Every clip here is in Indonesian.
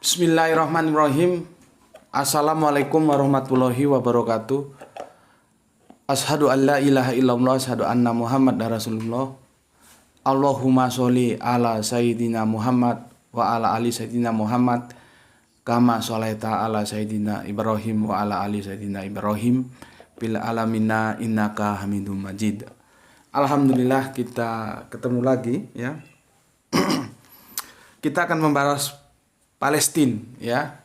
Bismillahirrahmanirrahim. Assalamualaikum warahmatullahi wabarakatuh. Asyhadu an la ilaha illallah, asyhadu anna Muhammad Rasulullah. Allahumma sholli ala sayyidina Muhammad wa ala ali sayyidina Muhammad kama sholaita ala sayyidina Ibrahim wa ala ali sayyidina Ibrahim bil alamina innaka Hamidum Majid. Alhamdulillah kita ketemu lagi ya. Kita akan membahas Palestina ya.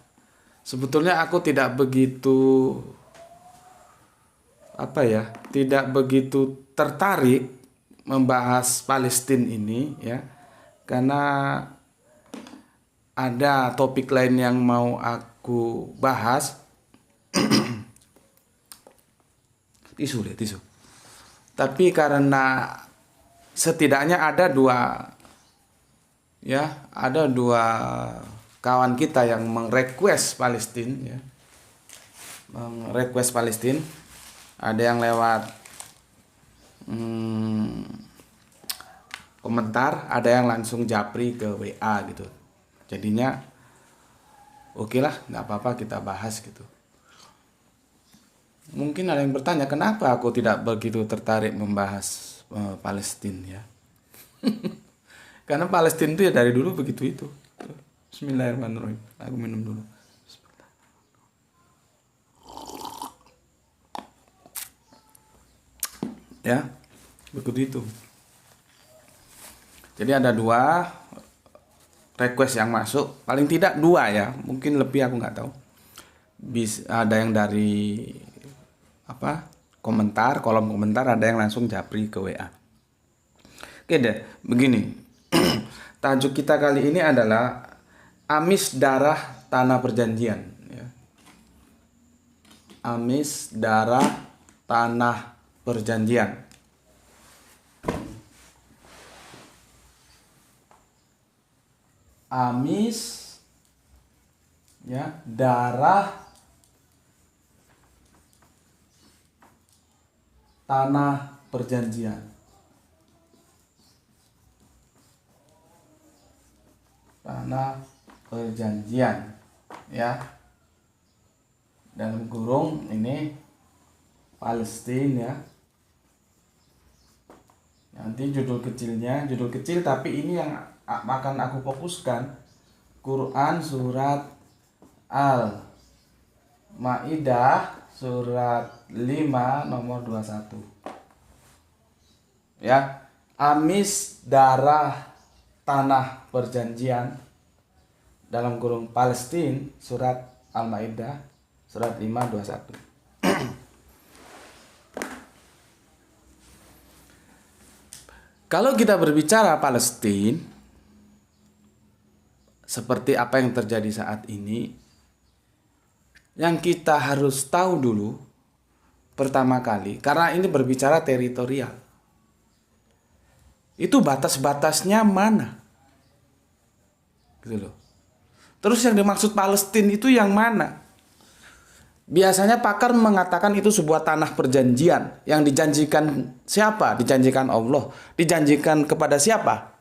Sebetulnya aku tidak begitu tidak begitu tertarik membahas Palestina ini ya. Karena ada topik lain yang mau aku bahas. tisu. Tapi karena setidaknya ada dua kawan kita yang mengrequest Palestina ya. Mengrequest Palestina. Ada yang lewat komentar, ada yang langsung japri ke WA gitu. Jadinya oke lah, nggak apa-apa kita bahas gitu. Mungkin ada yang bertanya kenapa aku tidak begitu tertarik membahas Palestina ya. Karena Palestina itu ya dari dulu begitu itu. Bismillahirrahmanirrahim. Aku minum dulu. Ya, begitu itu. Jadi ada dua request yang masuk, paling tidak dua ya, mungkin lebih aku nggak tahu. Ada yang dari komentar, kolom komentar, ada yang langsung japri ke WA. Oke deh, begini. Tajuk kita kali ini adalah Amis darah tanah perjanjian ya. Amis darah tanah perjanjian. Amis ya, darah tanah perjanjian. Tanah perjanjian ya. Dalam kurung ini Palestina ya. Nanti judul kecil tapi ini yang akan aku fokuskan. Quran surat Al-Maidah surat 5 nomor 21. Ya, amis darah tanah perjanjian dalam kurung Palestina surat Al-Maidah surat 5:21. Kalau kita berbicara Palestina, seperti apa yang terjadi saat ini, yang kita harus tahu dulu pertama kali, karena ini berbicara teritorial, itu batas-batasnya mana? Gitu loh. Terus yang dimaksud Palestina itu yang mana? Biasanya pakar mengatakan itu sebuah tanah perjanjian yang dijanjikan siapa? Dijanjikan Allah. Dijanjikan kepada siapa?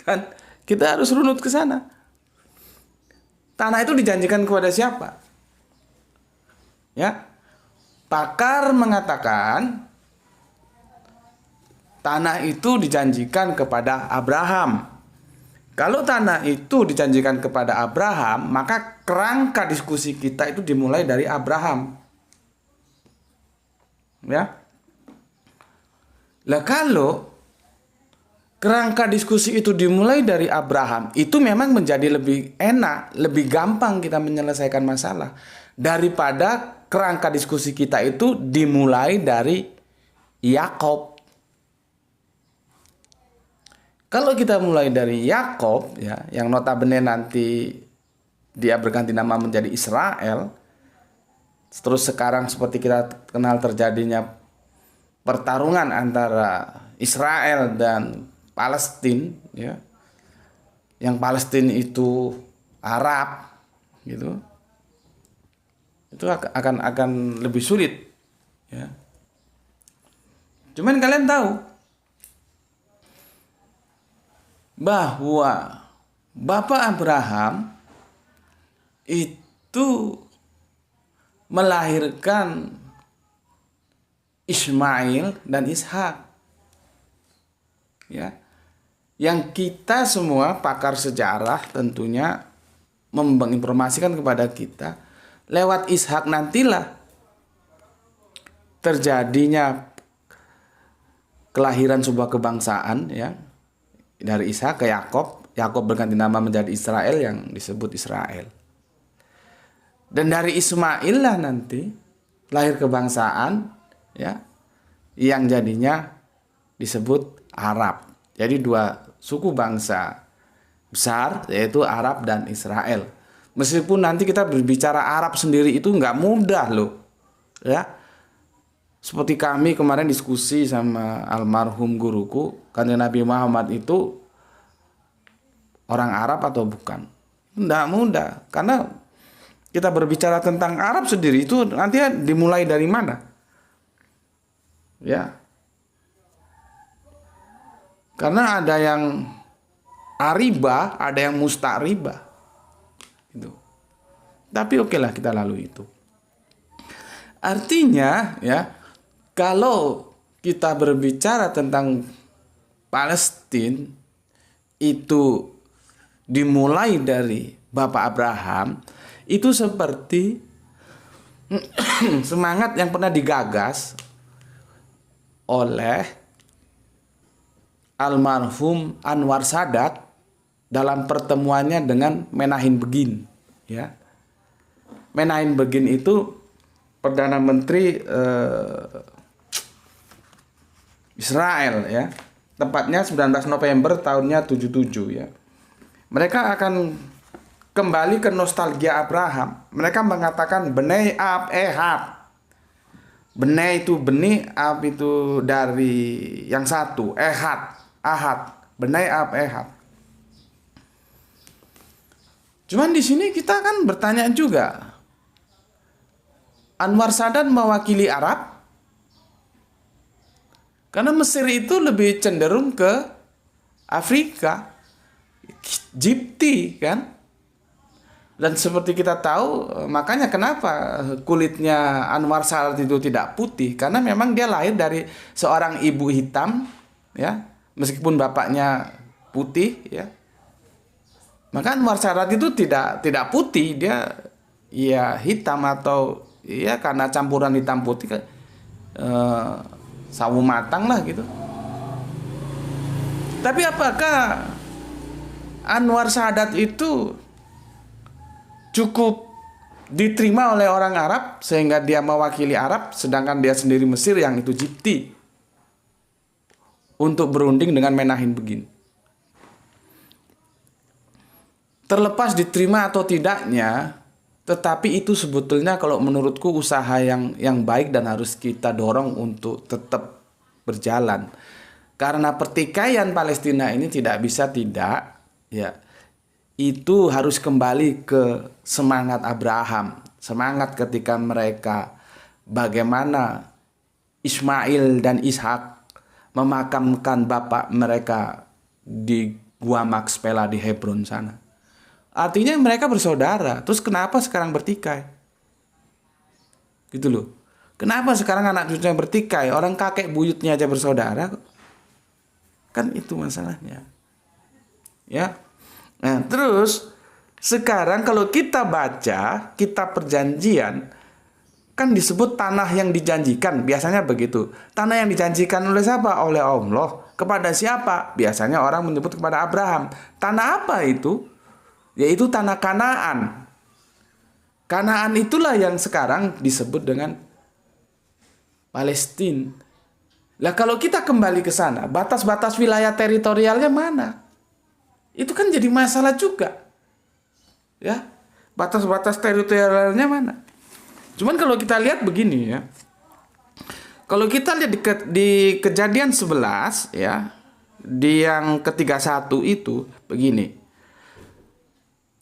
Kan kita harus runut ke sana. Tanah itu dijanjikan kepada siapa? Ya. Pakar mengatakan tanah itu dijanjikan kepada Abraham. Kalau tanah itu dijanjikan kepada Abraham, maka kerangka diskusi kita itu dimulai dari Abraham. Ya. Lah kalau kerangka diskusi itu dimulai dari Abraham, itu memang menjadi lebih enak, lebih gampang kita menyelesaikan masalah daripada kerangka diskusi kita itu dimulai dari Yakob. Kalau kita mulai dari Yakob ya, yang notabene nanti dia berganti nama menjadi Israel, terus sekarang seperti kita kenal terjadinya pertarungan antara Israel dan Palestina ya. Yang Palestina itu Arab gitu. Itu akan lebih sulit ya. Cuman kalian tahu bahwa Bapak Abraham itu melahirkan Ismail dan Ishak. Ya. Yang kita semua pakar sejarah tentunya menginformasikan kepada kita, lewat Ishak nantilah terjadinya kelahiran sebuah kebangsaan, ya. Dari Ishak ke Yakub, Yakub berganti nama menjadi Israel yang disebut Israel. Dan dari Ismail lah nanti lahir kebangsaan, ya, yang jadinya disebut Arab. Jadi dua suku bangsa besar, yaitu Arab dan Israel. Meskipun nanti kita berbicara Arab sendiri itu nggak mudah loh, ya. Seperti kami kemarin diskusi sama almarhum guruku, Kanjeng Nabi Muhammad itu orang Arab atau bukan? Nggak mudah, karena kita berbicara tentang Arab sendiri itu nanti dimulai dari mana? Ya. Karena ada yang ariba, ada yang musta'riba. Itu. Tapi oke lah kita lalui itu. Artinya, ya, kalau kita berbicara tentang Palestina itu dimulai dari Bapak Abraham, itu seperti semangat yang pernah digagas oleh almarhum Anwar Sadat dalam pertemuannya dengan Menahem Begin, ya. Menahem Begin itu Perdana Menteri Israel, ya. Tepatnya 19 November tahunnya 77, ya. Mereka akan kembali ke nostalgia Abraham. Mereka mengatakan Benei Ab Ehab. Benei itu benih, Ab itu dari yang satu, Ehad, Ahad, Benei Ab Ehad. Cuman di sini kita kan bertanya juga, Anwar Sadat mewakili Arab? Karena Mesir itu lebih cenderung ke Afrika, Jipti, kan? Dan seperti kita tahu, makanya kenapa kulitnya Anwar Sadat itu tidak putih, karena memang dia lahir dari seorang ibu hitam, ya, meskipun bapaknya putih, ya. Maka Anwar Sadat itu tidak putih, dia ya hitam atau ya karena campuran hitam putih, sawo matang lah gitu. Tapi apakah Anwar Sadat itu cukup diterima oleh orang Arab sehingga dia mewakili Arab, sedangkan dia sendiri Mesir yang itu Jipti, untuk berunding dengan Menahem Begin? Terlepas diterima atau tidaknya, tetapi itu sebetulnya kalau menurutku usaha yang baik dan harus kita dorong untuk tetap berjalan. Karena pertikaian Palestina ini tidak bisa tidak, ya, itu harus kembali ke semangat Abraham. Semangat ketika mereka bagaimana Ismail dan Ishak memakamkan bapak mereka di Gua Makspela di Hebron sana. Artinya mereka bersaudara. Terus kenapa sekarang bertikai? Gitu loh. Kenapa sekarang anak cucunya bertikai? Orang kakek buyutnya aja bersaudara. Kan itu masalahnya. Ya. Nah, terus sekarang kalau kita baca kitab perjanjian, kan disebut tanah yang dijanjikan, biasanya begitu. Tanah yang dijanjikan oleh siapa? Oleh Allah. Kepada siapa? Biasanya orang menyebut kepada Abraham. Tanah apa itu? Yaitu tanah Kanaan. Kanaan itulah yang sekarang disebut dengan Palestina. Lah kalau kita kembali ke sana, batas-batas wilayah teritorialnya mana? Itu kan jadi masalah juga. Ya, batas-batas teritorialnya mana? Cuman kalau kita lihat begini, ya. Kalau kita lihat di Kejadian 11, ya, di yang ke-31 itu begini.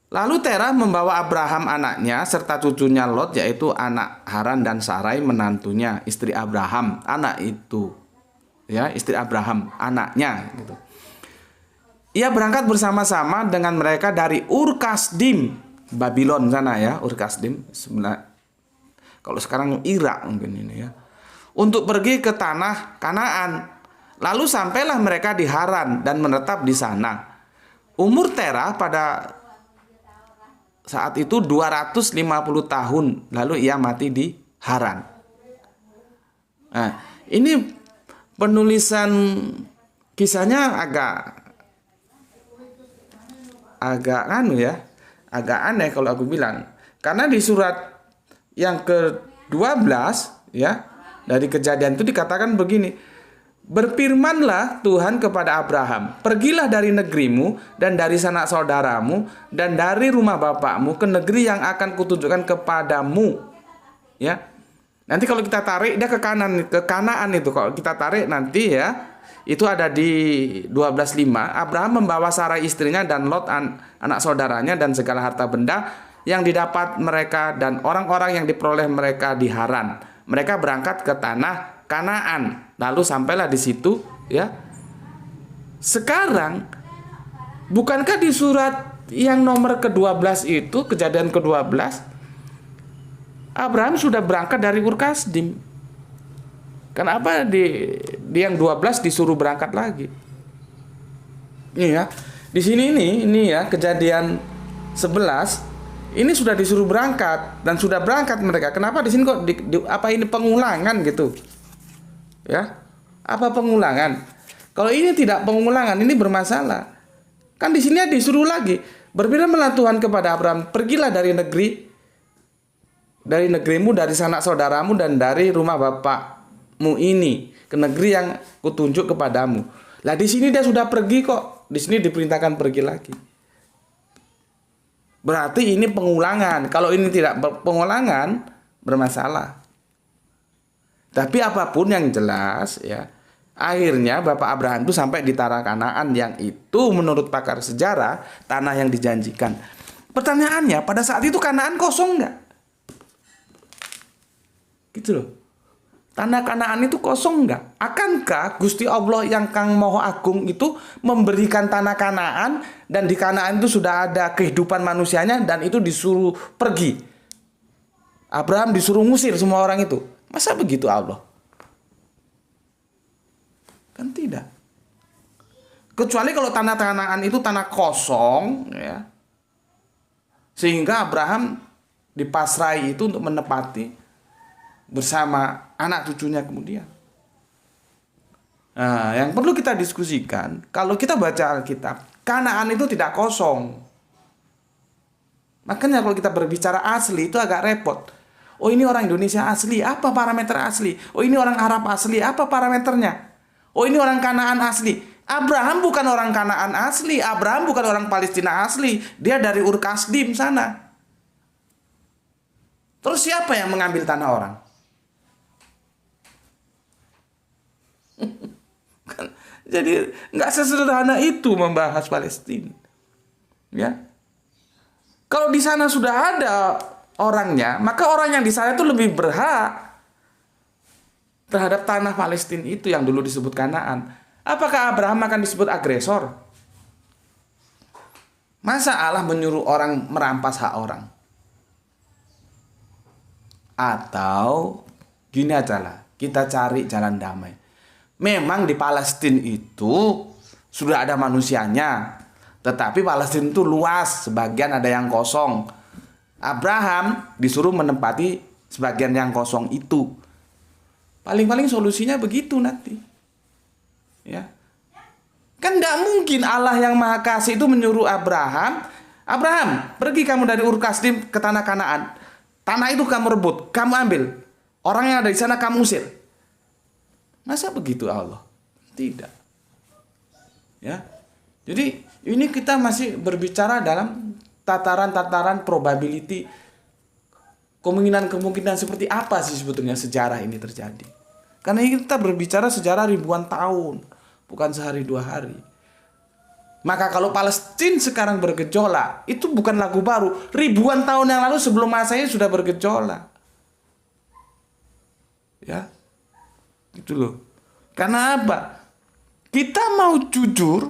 Lalu Terah membawa Abraham anaknya serta cucunya Lot, yaitu anak Haran dan Sarai menantunya, istri Abraham, anak itu, ya, istri Abraham, anaknya gitu. ia berangkat bersama-sama dengan mereka dari Ur Kasdim, Babylon sana ya, Ur Kasdim sebenarnya. Kalau sekarang Irak mungkin ini ya. Untuk pergi ke tanah Kanaan. Lalu sampailah mereka di Haran dan menetap di sana. Umur Terah pada saat itu 250 tahun. Lalu ia mati di Haran. Nah, ini penulisan kisahnya agak agak aneh kalau aku bilang. Karena di surat yang ke-12 ya, dari Kejadian itu dikatakan begini. Berfirmanlah Tuhan kepada Abraham, pergilah dari negerimu dan dari sanak saudaramu dan dari rumah bapakmu ke negeri yang akan kutunjukkan kepadamu. Ya. Nanti kalau kita tarik dia ke kanan, ke Kanaan itu. Kalau kita tarik nanti ya, itu ada di 12:5. Abraham membawa Sarai istrinya dan Lot anak saudaranya dan segala harta benda yang didapat mereka dan orang-orang yang diperoleh mereka di Haran. Mereka berangkat ke tanah Kanaan. Lalu sampailah di situ ya. Sekarang bukankah di surat yang nomor ke-12 itu, Kejadian ke-12, Abraham sudah berangkat dari Ur Kasdim. Kenapa di yang 12 disuruh berangkat lagi? Ini ya. Di sini ini ya, Kejadian 11 ini sudah disuruh berangkat dan sudah berangkat mereka. Kenapa di sini kok apa ini pengulangan gitu? Ya. Apa pengulangan? Kalau ini tidak pengulangan, ini bermasalah. Kan di sini disuruh lagi. Berfirmanlah Tuhan kepada Abraham, pergilah dari negerimu, dari sanak saudaramu dan dari rumah bapakmu ini ke negeri yang kutunjuk kepadamu. Lah di sini dia sudah pergi kok. Di sini diperintahkan pergi lagi. Berarti ini pengulangan. Kalau ini tidak pengulangan, bermasalah. Tapi apapun yang jelas ya, akhirnya Bapak Abraham itu sampai di tanah Kanaan yang itu menurut pakar sejarah tanah yang dijanjikan. Pertanyaannya, pada saat itu Kanaan kosong nggak? Gitu loh. Tanah Kanaan itu kosong nggak? Akankah Gusti Allah yang Kang Maha Agung itu memberikan tanah Kanaan dan di Kanaan itu sudah ada kehidupan manusianya dan itu disuruh pergi? Abraham disuruh ngusir semua orang itu. Masa begitu Allah? Kan tidak. Kecuali kalau tanah Kanaan itu tanah kosong ya. Sehingga Abraham dipasrai itu untuk menepati bersama anak cucunya kemudian. Nah, yang perlu kita diskusikan, kalau kita baca Alkitab, Kanaan itu tidak kosong. Makanya kalau kita berbicara asli itu agak repot. Oh ini orang Indonesia asli, apa parameter asli? Oh ini orang Arab asli, apa parameternya? Oh ini orang Kanaan asli. Abraham bukan orang Kanaan asli, Abraham bukan orang Palestina asli. Dia dari Ur Kasdim sana. Terus siapa yang mengambil tanah orang? Jadi nggak sesederhana itu membahas Palestina. Ya. Kalau di sana sudah ada orangnya, maka orang yang di sana itu lebih berhak terhadap tanah Palestina itu yang dulu disebut Kanaan. Apakah Abraham akan disebut agresor? Masa Allah menyuruh orang merampas hak orang? Atau gini aja lah, kita cari jalan damai. Memang di Palestina itu sudah ada manusianya, tetapi Palestina itu luas, sebagian ada yang kosong. Abraham disuruh menempati sebagian yang kosong itu. Paling-paling solusinya begitu nanti. Ya. Kan tidak mungkin Allah yang Maha Kasih itu menyuruh Abraham, pergi kamu dari Ur Kasdim ke tanah Kanaan. Tanah itu kamu rebut, kamu ambil. Orang yang ada di sana kamu usir. Masa begitu Allah? Tidak. Ya. Jadi ini kita masih berbicara dalam tataran-tataran probability, kemungkinan-kemungkinan seperti apa sih sebetulnya sejarah ini terjadi. Karena kita berbicara sejarah ribuan tahun, bukan sehari dua hari. Maka kalau Palestina sekarang bergejolak, itu bukan lagu baru. Ribuan tahun yang lalu sebelum Masehi sudah bergejolak. Ya, gitu loh. Karena apa? Kita mau jujur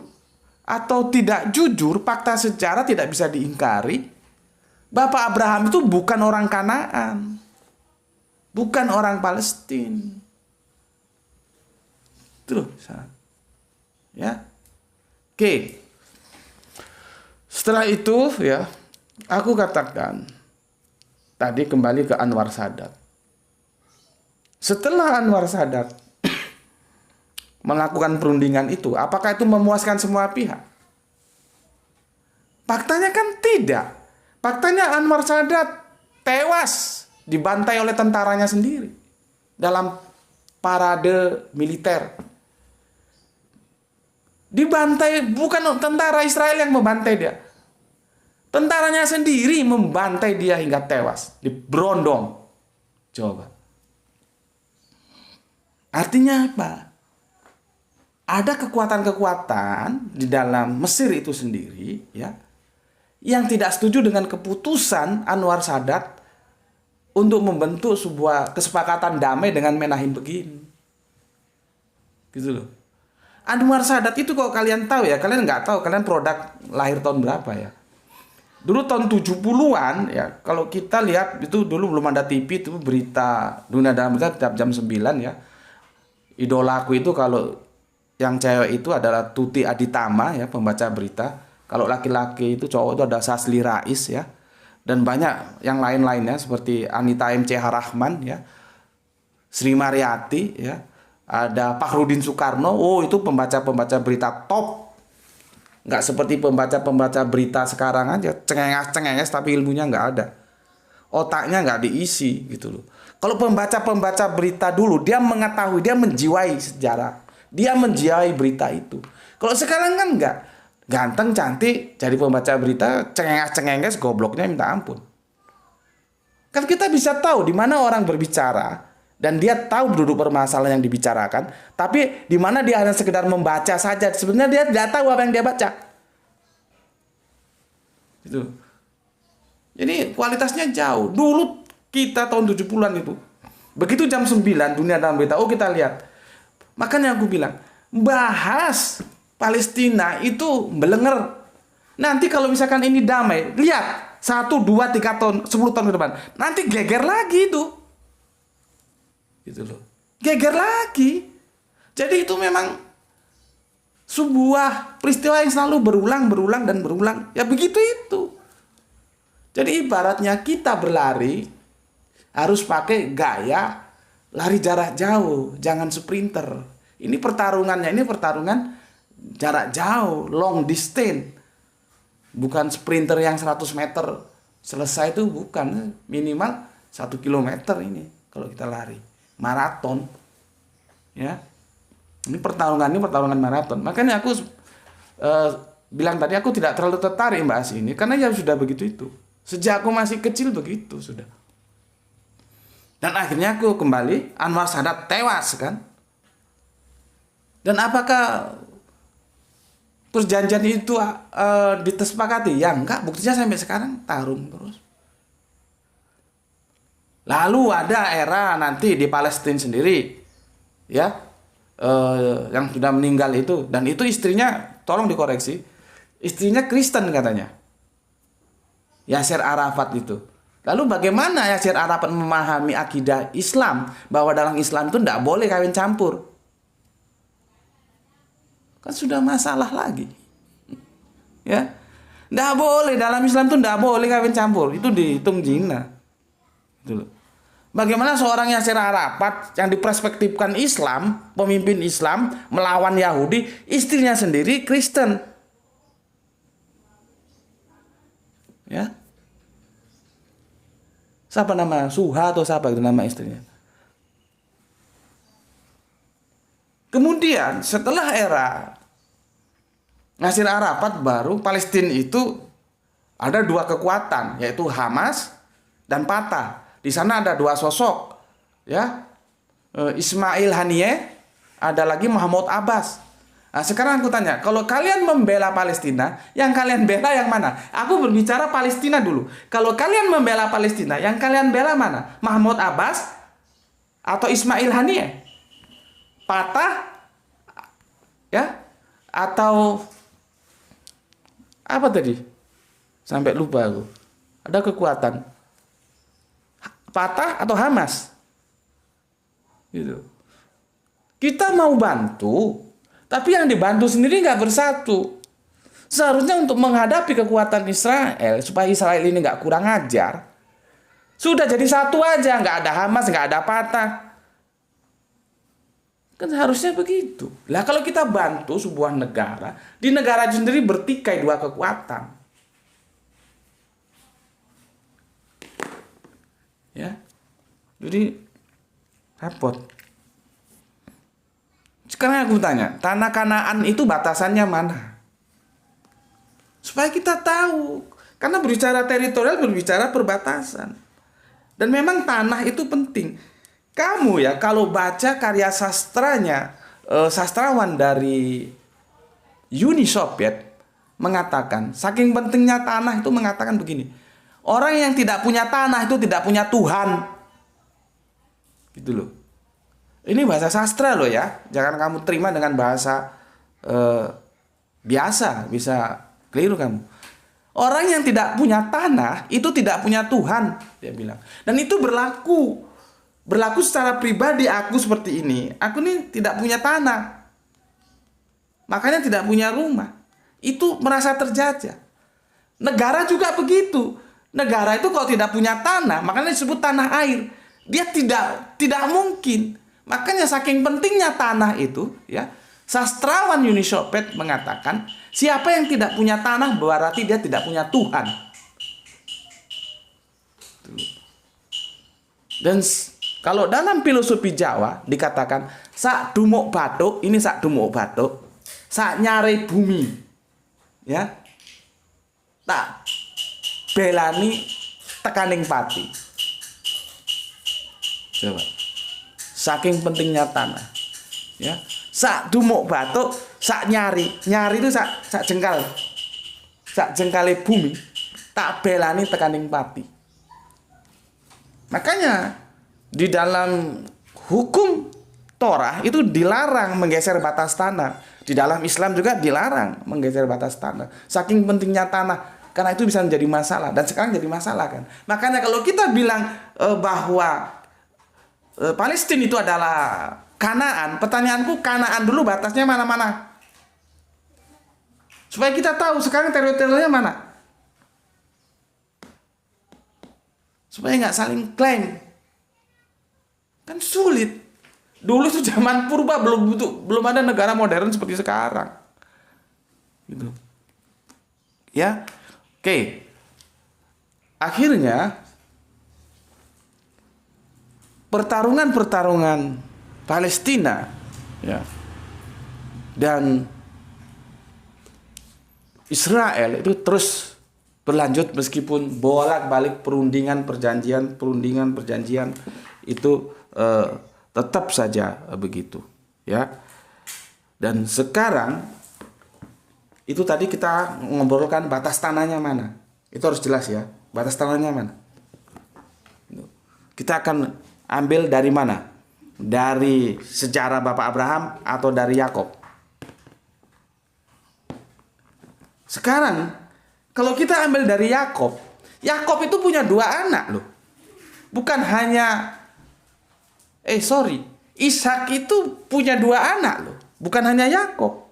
atau tidak jujur, fakta sejarah tidak bisa diingkari. Bapak Abraham itu bukan orang Kanaan, bukan orang Palestina. Itu loh, ya. Oke. Setelah itu ya, aku katakan tadi kembali ke Anwar Sadat. Setelah Anwar Sadat melakukan perundingan itu, apakah itu memuaskan semua pihak? Faktanya kan tidak. Faktanya Anwar Sadat tewas dibantai oleh tentaranya sendiri dalam parade militer. Dibantai, bukan tentara Israel yang membantai dia. Tentaranya sendiri membantai dia hingga tewas, diberondong. Coba. Artinya apa? Ada kekuatan-kekuatan di dalam Mesir itu sendiri, ya, yang tidak setuju dengan keputusan Anwar Sadat untuk membentuk sebuah kesepakatan damai dengan Menahem Begin. Gitu loh. Anwar Sadat itu kalau kalian tahu ya, kalian nggak tahu, kalian produk lahir tahun berapa ya. Dulu tahun 70-an ya, kalau kita lihat itu dulu belum ada TV, itu berita Dunia Dalam Berita tiap jam 9 ya. Idolaku itu kalau yang cewek itu adalah Tuti Aditama ya, pembaca berita. Kalau laki-laki itu cowok itu ada Sasli Rais ya. Dan banyak yang lain-lainnya seperti Anita M.C. Rahman ya. Sri Mariati ya. Ada Fakhrudin Soekarno. Oh, itu pembaca-pembaca berita top. Nggak seperti pembaca-pembaca berita sekarang aja. Cengenges-cengenges tapi ilmunya nggak ada. Otaknya nggak diisi gitu loh. Kalau pembaca-pembaca berita dulu, dia mengetahui, dia menjiwai sejarah. Dia menjiwai berita itu. Kalau sekarang kan enggak. Ganteng, cantik, jadi pembaca berita, cengenges-cengenges, gobloknya minta ampun. Kan kita bisa tahu di mana orang berbicara, dan dia tahu duduk permasalahan yang dibicarakan, tapi di mana dia hanya sekedar membaca saja. Sebenarnya dia tidak tahu apa yang dia baca. Gitu. Jadi kualitasnya jauh. Dulu kita tahun 70-an itu, begitu jam 9 Dunia Dalam Berita, oh kita lihat. Makanya aku bilang, bahas Palestina itu belenger. Nanti kalau misalkan ini damai, lihat 1, 2, 3 tahun, 10 tahun ke depan, nanti geger lagi itu. Gitu loh. Geger lagi. Jadi itu memang sebuah peristiwa yang selalu berulang dan berulang. Ya begitu itu. Jadi ibaratnya kita berlari harus pakai gaya lari jarak jauh, jangan sprinter. Ini pertarungannya, ini pertarungan jarak jauh, long distance. Bukan sprinter yang 100 meter selesai, itu bukan. Minimal 1 kilometer ini kalau kita lari. Maraton. Ya. Ini pertarungan maraton. Makanya aku bilang tadi aku tidak terlalu tertarik bahas ini karena ya sudah begitu itu. Sejak aku masih kecil begitu sudah. Dan akhirnya aku kembali, Anwar Sadat tewas kan. Dan apakah perjanjian itu disepakati? Ya enggak, buktinya sampai sekarang tarung terus. Lalu ada era nanti di Palestina sendiri, ya, yang sudah meninggal itu. Dan itu istrinya, tolong dikoreksi, istrinya Kristen katanya. Yasser Arafat itu. Lalu bagaimana Yasser Arafat memahami akidah Islam bahwa dalam Islam itu tidak boleh kawin campur? Kan sudah masalah lagi. Ya. Tidak boleh, dalam Islam itu tidak boleh kawin campur. Itu dihitung zina. Gitu. Bagaimana seorang Yasser Arafat yang diperspektifkan Islam, pemimpin Islam melawan Yahudi, istrinya sendiri Kristen. Ya. Siapa nama? Suha atau siapa itu nama istrinya? Kemudian setelah era Yasser Arafat baru Palestina itu ada 2 kekuatan, yaitu Hamas dan Fatah. Di sana ada 2 sosok, ya, Ismail Haniyeh, ada lagi Mahmud Abbas. Nah, sekarang aku tanya, kalau kalian membela Palestina, yang kalian bela yang mana? Aku berbicara Palestina dulu. Kalau kalian membela Palestina, yang kalian bela mana? Mahmud Abbas atau Ismail Haniyeh? Fatah, ya, atau Apa tadi? Sampai lupa aku. Ada kekuatan. Fatah atau Hamas? Gitu. Kita mau bantu, tapi yang dibantu sendiri nggak bersatu. Seharusnya untuk menghadapi kekuatan Israel, supaya Israel ini nggak kurang ajar, sudah jadi satu aja, nggak ada Hamas, nggak ada Fatah. Kan harusnya begitu. Lah kalau kita bantu sebuah negara, di negara itu sendiri bertikai dua kekuatan. Ya. Jadi repot. Sekarang aku tanya, tanah Kanaan itu batasannya mana? Supaya kita tahu. Karena berbicara teritorial, berbicara perbatasan. Dan memang tanah itu penting. Kamu ya, kalau baca karya sastranya, sastrawan dari Uni Soviet mengatakan, saking pentingnya tanah itu mengatakan begini. Orang yang tidak punya tanah itu tidak punya Tuhan. Gitu loh. Ini bahasa sastra loh ya. Jangan kamu terima dengan bahasa biasa. Bisa keliru kamu. Orang yang tidak punya tanah itu tidak punya Tuhan, dia bilang. Dan itu berlaku. Berlaku secara pribadi aku seperti ini. Aku ini tidak punya tanah. Makanya tidak punya rumah. Itu merasa terjajah. Negara juga begitu. Negara itu kalau tidak punya tanah, makanya disebut tanah air. Dia tidak mungkin. Makanya saking pentingnya tanah itu, ya, sastrawan Uni Soviet mengatakan, siapa yang tidak punya tanah berarti dia tidak punya Tuhan. Dan kalau dalam filosofi Jawa dikatakan sak dumuk batuk, ini sak dumuk batuk, sak nyare bumi, ya, tak belani tekaning pati. Coba. Saking pentingnya tanah, ya, sak dumuk batuk, sak nyari itu sak jengkale bumi, tak belani tekaning pati. Makanya di dalam hukum Torah itu dilarang menggeser batas tanah. Di dalam Islam juga dilarang menggeser batas tanah. Saking pentingnya tanah, karena itu bisa menjadi masalah, dan sekarang jadi masalah kan. Makanya kalau kita bilang bahwa Palestina itu adalah Kanaan, pertanyaanku, Kanaan dulu batasnya mana-mana? Supaya kita tahu sekarang teritorialnya mana. Supaya nggak saling klaim. Kan sulit. Dulu itu zaman purba, belum ada negara modern seperti sekarang. Gitu. Ya. Oke. Akhirnya pertarungan Palestina, ya, dan Israel itu terus berlanjut meskipun bolak-balik perundingan perjanjian itu tetap saja begitu, ya. Dan sekarang itu tadi kita ngobrolkan batas tanahnya mana. Itu harus jelas ya, batas tanahnya mana. Kita akan ambil dari mana? Dari sejarah Bapak Abraham atau dari Yakob? Sekarang kalau kita ambil dari Yakob, Yakob itu punya 2 anak loh. Bukan hanya Ishak itu punya 2 anak loh. Bukan hanya Yakob.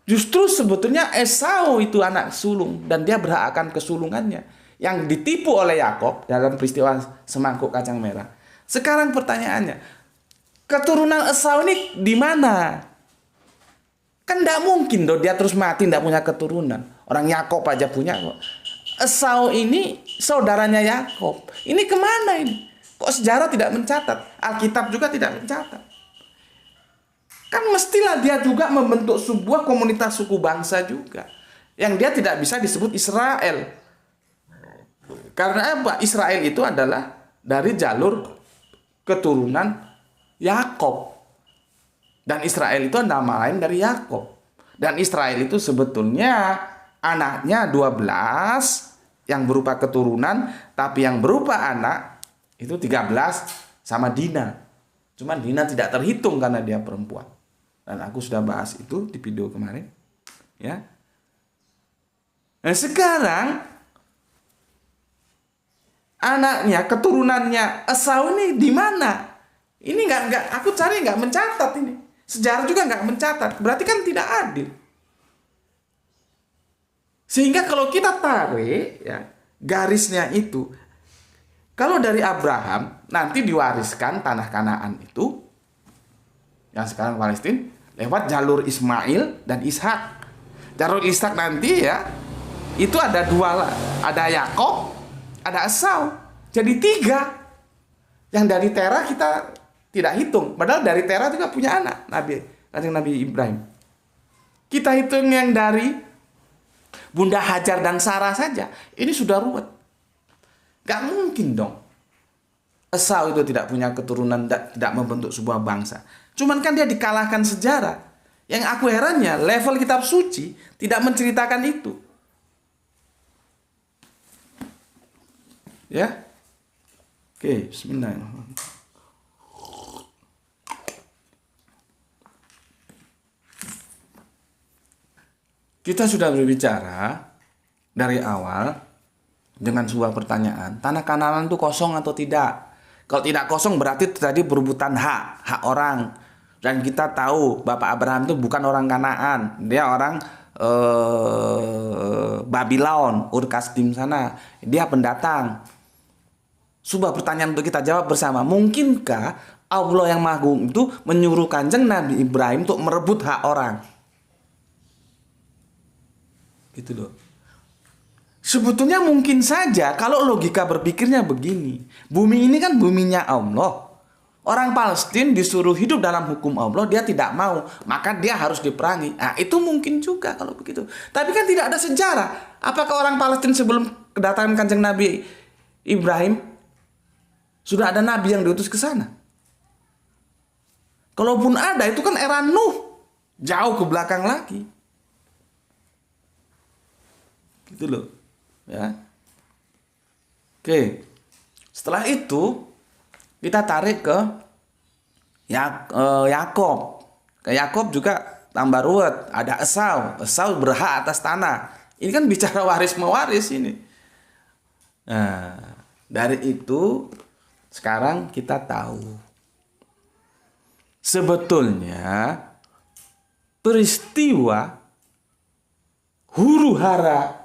Justru sebetulnya Esau itu anak sulung dan dia berhak akan kesulungannya yang ditipu oleh Yakob dalam peristiwa semangkuk kacang merah. Sekarang pertanyaannya, keturunan Esau ini di mana? Kan tidak mungkin dong dia terus mati tidak punya keturunan. Orang Yakob aja punya kok. Esau ini saudaranya Yakob. Ini kemana ini? Kok sejarah tidak mencatat? Alkitab juga tidak mencatat. Kan mestilah dia juga membentuk sebuah komunitas suku bangsa juga. Yang dia tidak bisa disebut Israel. Karena apa? Israel itu adalah dari jalur keturunan Yakob. Dan Israel itu nama lain dari Yakob. Dan Israel itu sebetulnya anaknya 12 yang berupa keturunan, tapi yang berupa anak itu 13 sama Dina. Cuman Dina tidak terhitung karena dia perempuan. Dan aku sudah bahas itu di video kemarin. Ya. Nah sekarang anaknya, keturunannya Esau ini di mana? Ini nggak, aku cari nggak mencatat ini. Sejarah juga nggak mencatat. Berarti kan tidak adil. Sehingga kalau kita tarik ya garisnya itu, kalau dari Abraham nanti diwariskan tanah Kanaan itu, yang sekarang Palestina, lewat jalur Ismail dan Ishak. Jalur Ishak nanti ya, itu ada dua lah. Ada Yakob, ada Esau. Jadi 3. Yang dari Terah kita tidak hitung. Padahal dari Terah juga punya anak, Nabi Ibrahim. Kita hitung yang dari Bunda Hajar dan Sarah saja. Ini sudah ruwet. Gak mungkin dong Esau itu tidak punya keturunan, tidak membentuk sebuah bangsa. Cuman kan dia dikalahkan sejarah. Yang aku herannya, level kitab suci tidak menceritakan itu. Ya. Oke, bismillahirrahmanirrahim. Kita sudah berbicara dari awal dengan sebuah pertanyaan, tanah Kanaan itu kosong atau tidak? Kalau tidak kosong berarti tadi berebutan hak orang. Dan kita tahu Bapak Abraham itu bukan orang Kanaan, dia orang Babylon, Ur Kasdim sana. Dia pendatang. Sebuah pertanyaan untuk kita jawab bersama. Mungkinkah Allah yang Maha Agung itu menyuruh Kanjeng Nabi Ibrahim untuk merebut hak orang? Gitu loh. Sebetulnya mungkin saja kalau logika berpikirnya begini. Bumi ini kan buminya Allah. Orang Palestina disuruh hidup dalam hukum Allah, dia tidak mau, maka dia harus diperangi. Nah, itu mungkin juga kalau begitu. Tapi kan tidak ada sejarah. Apakah orang Palestina sebelum kedatangan Kanjeng Nabi Ibrahim sudah ada nabi yang diutus ke sana? Kalaupun ada, itu kan era Nuh, jauh ke belakang lagi. Gitu loh. Ya. Oke. Setelah itu kita tarik ke Yakob. Ke Yakob juga tambah ruwet. Ada Esau. Esau berhak atas tanah. Ini kan bicara waris mewaris ini. Nah, dari itu sekarang kita tahu sebetulnya peristiwa huru hara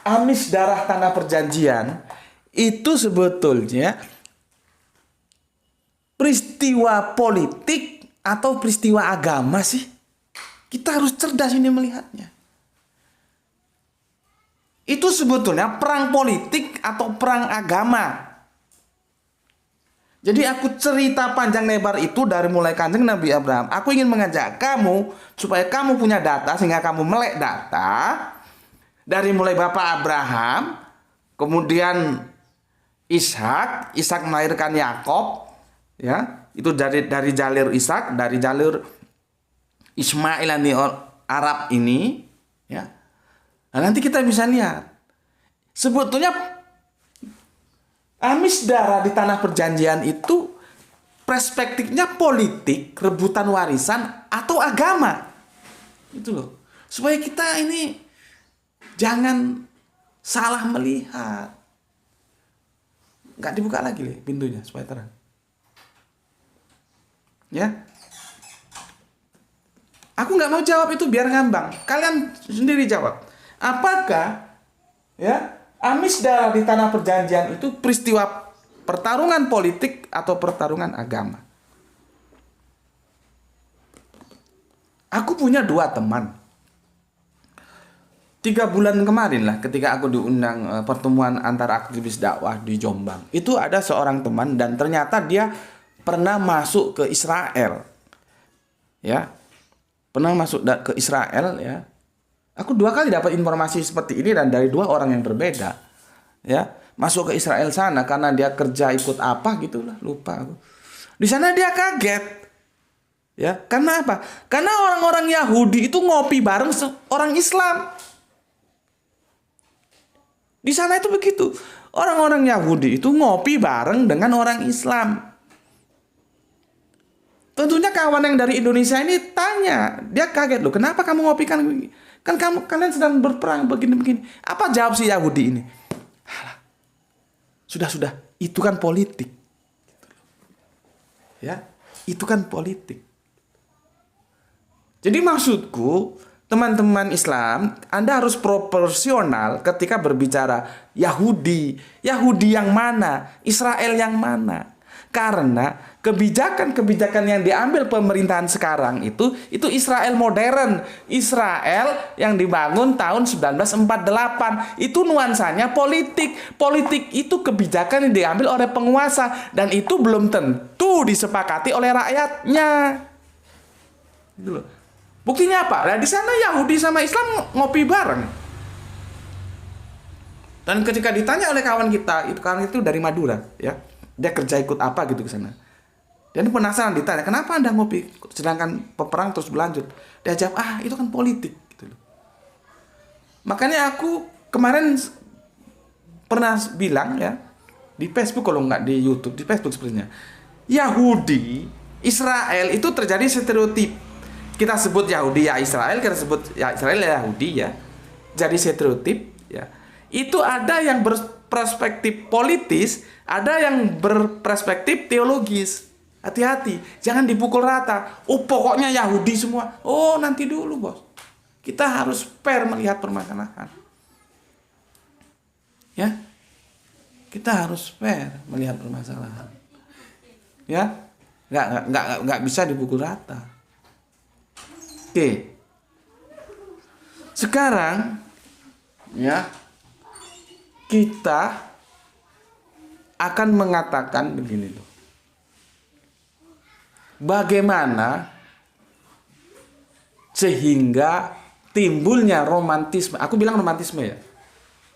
amis darah tanah perjanjian itu sebetulnya peristiwa politik atau peristiwa agama sih? Kita harus cerdas ini melihatnya. Itu sebetulnya perang politik atau perang agama. Jadi aku cerita panjang lebar itu dari mulai Kanjeng Nabi Abraham. Aku ingin mengajak kamu supaya kamu punya data, sehingga kamu melek data dari mulai Bapak Abraham, kemudian Ishak melahirkan Yakob, ya itu dari jalur Ishak, dari jalur Ismail di Arab ini, ya. Nah, nanti kita bisa lihat sebetulnya amis darah di tanah perjanjian itu perspektifnya politik, rebutan warisan atau agama. Itu loh. Supaya kita ini jangan salah melihat. Nggak dibuka lagi nih pintunya supaya terang. Ya. Aku nggak mau jawab itu biar ngambang. Kalian sendiri jawab. Apakah ya amis darah di tanah perjanjian itu peristiwa pertarungan politik atau pertarungan agama? Aku punya 2 teman. 3 bulan kemarin lah ketika aku diundang pertemuan antara aktivis dakwah di Jombang. Itu ada seorang teman dan ternyata dia pernah masuk ke Israel. Ya. Pernah masuk ke Israel ya. Aku 2 kali dapat informasi seperti ini dan dari 2 orang yang berbeda. Ya, masuk ke Israel sana karena dia kerja ikut apa gitulah, lupa aku. Di sana dia kaget. Ya, karena apa? Karena orang-orang Yahudi itu ngopi bareng orang Islam. Di sana itu begitu. Orang-orang Yahudi itu ngopi bareng dengan orang Islam. Tentunya kawan yang dari Indonesia ini tanya, dia kaget loh, kenapa kamu ngopi kan Kan kalian sedang berperang begini-begini. Apa jawab si Yahudi ini? Alah, sudah, itu kan politik. Ya, itu kan politik. Jadi maksudku, teman-teman Islam, Anda harus proporsional ketika berbicara Yahudi. Yahudi yang mana? Israel yang mana? Karena kebijakan-kebijakan yang diambil pemerintahan sekarang itu Israel modern. Israel yang dibangun tahun 1948. Itu nuansanya politik. Politik itu kebijakan yang diambil oleh penguasa. Dan itu belum tentu disepakati oleh rakyatnya. Gitu loh. Buktinya apa? Nah, di sana Yahudi sama Islam ngopi bareng. Dan ketika ditanya oleh kawan kita, kawan itu dari Madura, ya. Dia kerja ikut apa gitu ke sana. Dia penasaran, ditanya, "Kenapa Anda ngopi sedangkan peperang terus berlanjut?" Dia jawab, "itu kan politik." Gitu loh. Makanya aku kemarin pernah bilang ya di Facebook, kalau nggak di YouTube, di Facebook sebenarnya. Yahudi, Israel itu terjadi stereotip. Kita sebut Yahudi ya Israel, kita sebut ya Israel ya Yahudi ya. Jadi stereotip ya. Itu ada yang berperspektif politis, ada yang berperspektif teologis. Hati-hati, jangan dipukul rata. Oh, pokoknya Yahudi semua. Oh, nanti dulu, Bos. Kita harus fair melihat permasalahan. Ya. Kita harus fair melihat permasalahan. Ya. Nggak bisa dipukul rata. Oke. Sekarang ya, kita akan mengatakan begini loh. Bagaimana sehingga timbulnya romantisme, aku bilang romantisme ya.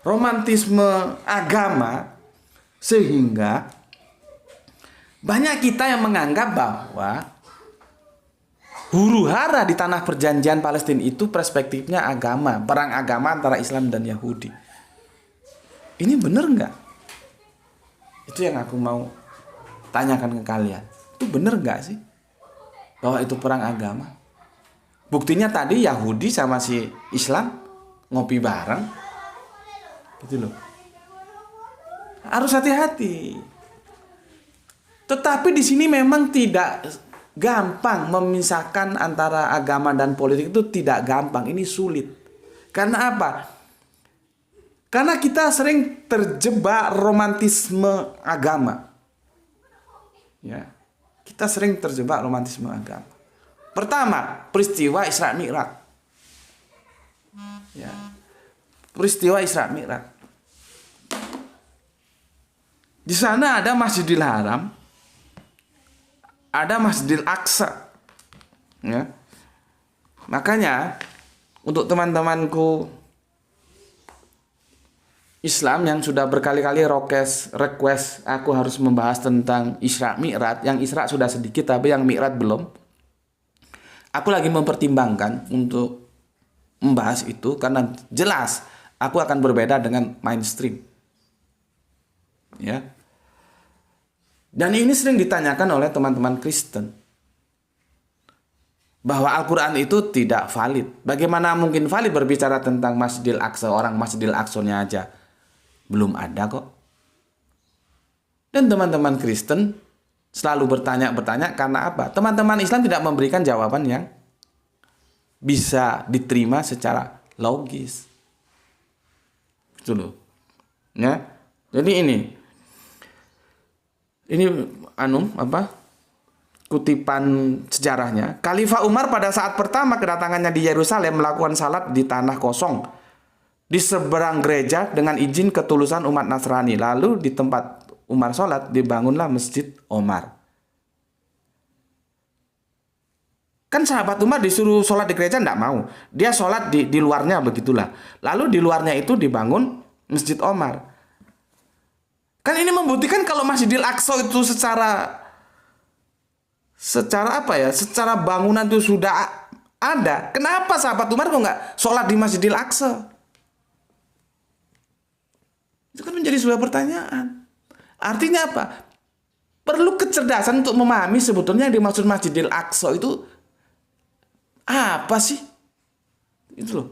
Romantisme agama, sehingga banyak kita yang menganggap bahwa huru-hara di tanah perjanjian Palestina itu perspektifnya agama, perang agama antara Islam dan Yahudi. Ini benar nggak? Itu yang aku mau tanyakan ke kalian. Itu benar nggak sih bahwa itu perang agama? Buktinya tadi Yahudi sama si Islam ngopi bareng, gitu loh. Harus hati-hati. Tetapi di sini memang tidak gampang memisahkan antara agama dan politik, itu tidak gampang. Ini sulit. Karena apa? Karena kita sering terjebak romantisme agama. Ya. Kita sering terjebak romantisme agama. Pertama, peristiwa Isra Mi'raj. Ya. Peristiwa Isra Mi'raj. Di sana ada Masjidil Haram, ada Masjidil Aqsa. Ya. Makanya untuk teman-temanku Islam yang sudah berkali-kali request aku harus membahas tentang Isra Mi'raj. Yang Isra sudah sedikit, tapi yang Mi'raj belum. Aku lagi mempertimbangkan untuk membahas itu karena jelas aku akan berbeda dengan mainstream. Ya. Dan ini sering ditanyakan oleh teman-teman Kristen, bahwa Al-Quran itu tidak valid. Bagaimana mungkin valid berbicara tentang Masjidil Aqsa? Orang Masjidil Aqsa-nya aja belum ada kok. Dan teman-teman Kristen selalu bertanya karena apa? Teman-teman Islam tidak memberikan jawaban yang bisa diterima secara logis. Gitu loh. Ya. Jadi ini kutipan sejarahnya. Khalifah Umar pada saat pertama kedatangannya di Yerusalem melakukan salat di tanah kosong di seberang gereja dengan izin ketulusan umat Nasrani. Lalu di tempat Umar sholat dibangunlah Masjid Omar. Kan sahabat Umar disuruh sholat di gereja, tidak mau. Dia sholat di luarnya, begitulah. Lalu di luarnya itu dibangun Masjid Omar. Kan ini membuktikan kalau Masjidil Aqsa itu secara bangunan itu sudah ada. Kenapa sahabat Umar kok nggak sholat di Masjidil Aqsa? Itu kan menjadi sebuah pertanyaan. Artinya apa? Perlu kecerdasan untuk memahami sebetulnya yang dimaksud Masjidil Aqsa itu apa sih? Itu loh.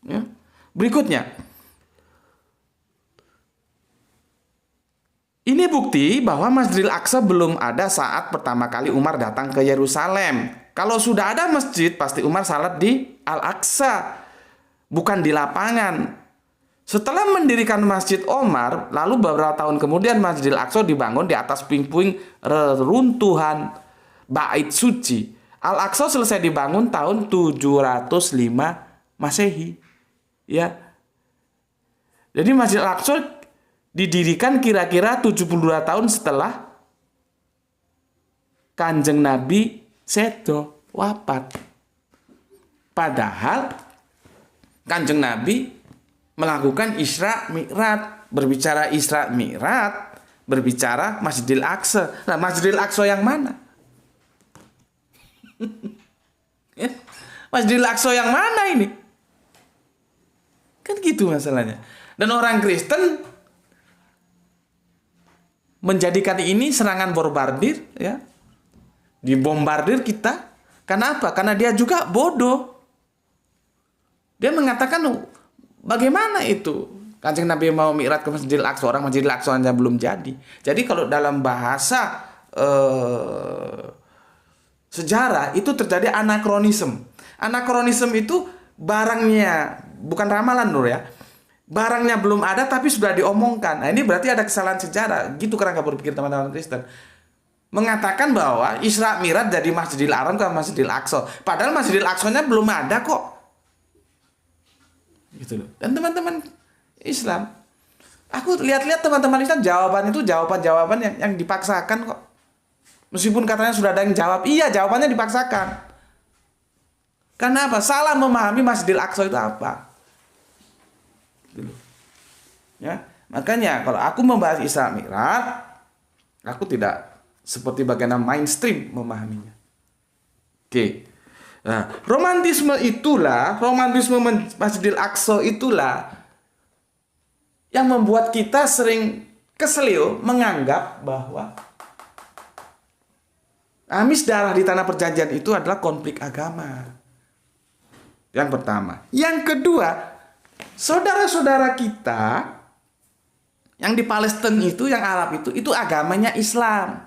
Ya. Berikutnya, ini bukti bahwa Masjidil Aqsa belum ada saat pertama kali Umar datang ke Yerusalem. Kalau sudah ada masjid, pasti Umar salat di Al-Aqsa, bukan di lapangan. Setelah mendirikan Masjid Omar, lalu beberapa tahun kemudian Masjidil Aqsa dibangun di atas puing-puing reruntuhan Bait Suci. Al-Aqsa selesai dibangun tahun 705 Masehi. Ya. Jadi Masjid Al-Aqsa didirikan kira-kira 72 tahun setelah Kanjeng Nabi sedo wafat. Padahal Kanjeng Nabi melakukan Isra Mi'raj. Berbicara Isra Mi'raj, berbicara Masjidil Aqsa. Nah, Masjidil Aqsa yang mana? Masjidil Aqsa yang mana ini? Kan gitu masalahnya. Dan orang Kristen menjadikan ini serangan bombardir, ya. Dibombardir kita. Kenapa? Karena dia juga bodoh. Dia mengatakan, bagaimana itu? Kanjeng Nabi mau mi'raj ke Masjidil Aqsa, orang Masjidil Aqsa aja belum jadi. Jadi kalau dalam bahasa sejarah itu terjadi anakronisme. Anakronisme itu barangnya, bukan ramalan Nur ya. Barangnya belum ada tapi sudah diomongkan. Nah, ini berarti ada kesalahan sejarah. Gitu kerangka berpikir teman-teman Kristen. Mengatakan bahwa Isra Mi'raj dari Masjidil Haram ke Masjidil Aqsa. Padahal Masjidil Aqsanya belum ada kok. Gitu loh. Dan teman-teman Islam, aku lihat-lihat teman-teman Islam jawaban itu jawaban-jawaban yang dipaksakan kok. Meskipun katanya sudah ada yang jawab, iya jawabannya dipaksakan. Karena apa? Salah memahami Masjidil Aqsa itu apa. Gitu. Ya, makanya kalau aku membahas Isra Mi'raj, aku tidak seperti bagaimana mainstream memahaminya. Oke. Nah, romantisme Masjidil Aqsa itulah yang membuat kita sering keselio menganggap bahwa amis darah di tanah perjanjian itu adalah konflik agama. Yang pertama. Yang kedua, saudara-saudara kita yang di Palestina itu, yang Arab itu agamanya Islam.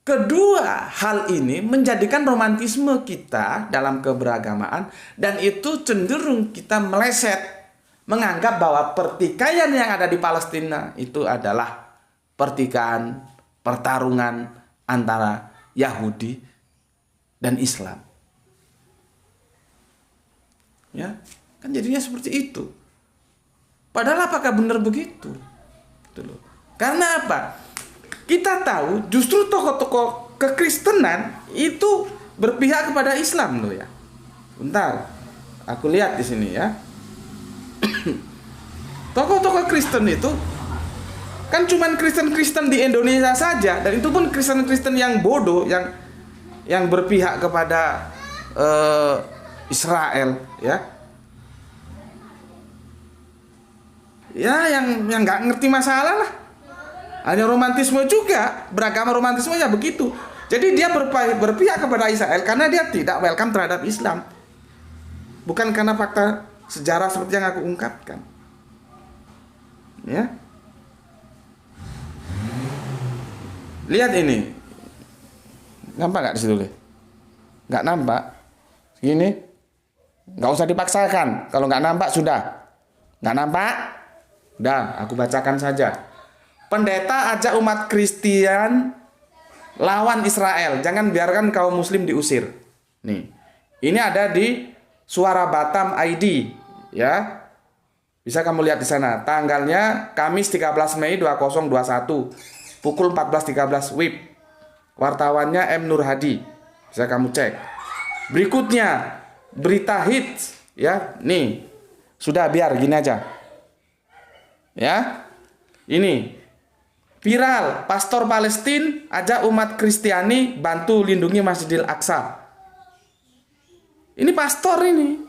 Kedua, hal ini menjadikan romantisme kita dalam keberagamaan, dan itu cenderung kita meleset menganggap bahwa pertikaian yang ada di Palestina itu adalah pertarungan antara Yahudi dan Islam. Ya, kan jadinya seperti itu. Padahal apakah benar begitu? Karena apa? Kita tahu justru tokoh-tokoh kekristenan itu berpihak kepada Islam loh ya. Bentar, aku lihat di sini ya. Tokoh-tokoh Kristen itu kan cuman Kristen-Kristen di Indonesia saja, dan itu pun Kristen-Kristen yang bodoh, yang berpihak kepada Israel, ya. Ya, yang nggak ngerti masalah lah. Hanya romantisme juga, beragama romantisme ya begitu. Jadi dia berpihak kepada Israel karena dia tidak welcome terhadap Islam. Bukan karena fakta sejarah seperti yang aku ungkapkan. Ya. Lihat ini. Nampak nggak di situ? Nggak nampak. Gini. Nggak usah dipaksakan. Kalau nggak nampak sudah. Nggak nampak? Udah, aku bacakan saja. Pendeta ajak umat Kristen lawan Israel. Jangan biarkan kaum muslim diusir. Nih. Ini ada di Suara Batam ID, ya. Bisa kamu lihat di sana. Tanggalnya Kamis 13 Mei 2021. Pukul 14.13 WIB. Wartawannya M Nur Hadi. Bisa kamu cek. Berikutnya berita hits, ya. Nih. Sudah, biar gini aja. Ya. Ini viral, pastor Palestina ajak umat Kristiani bantu lindungi Masjidil Aqsa. Ini pastor ini.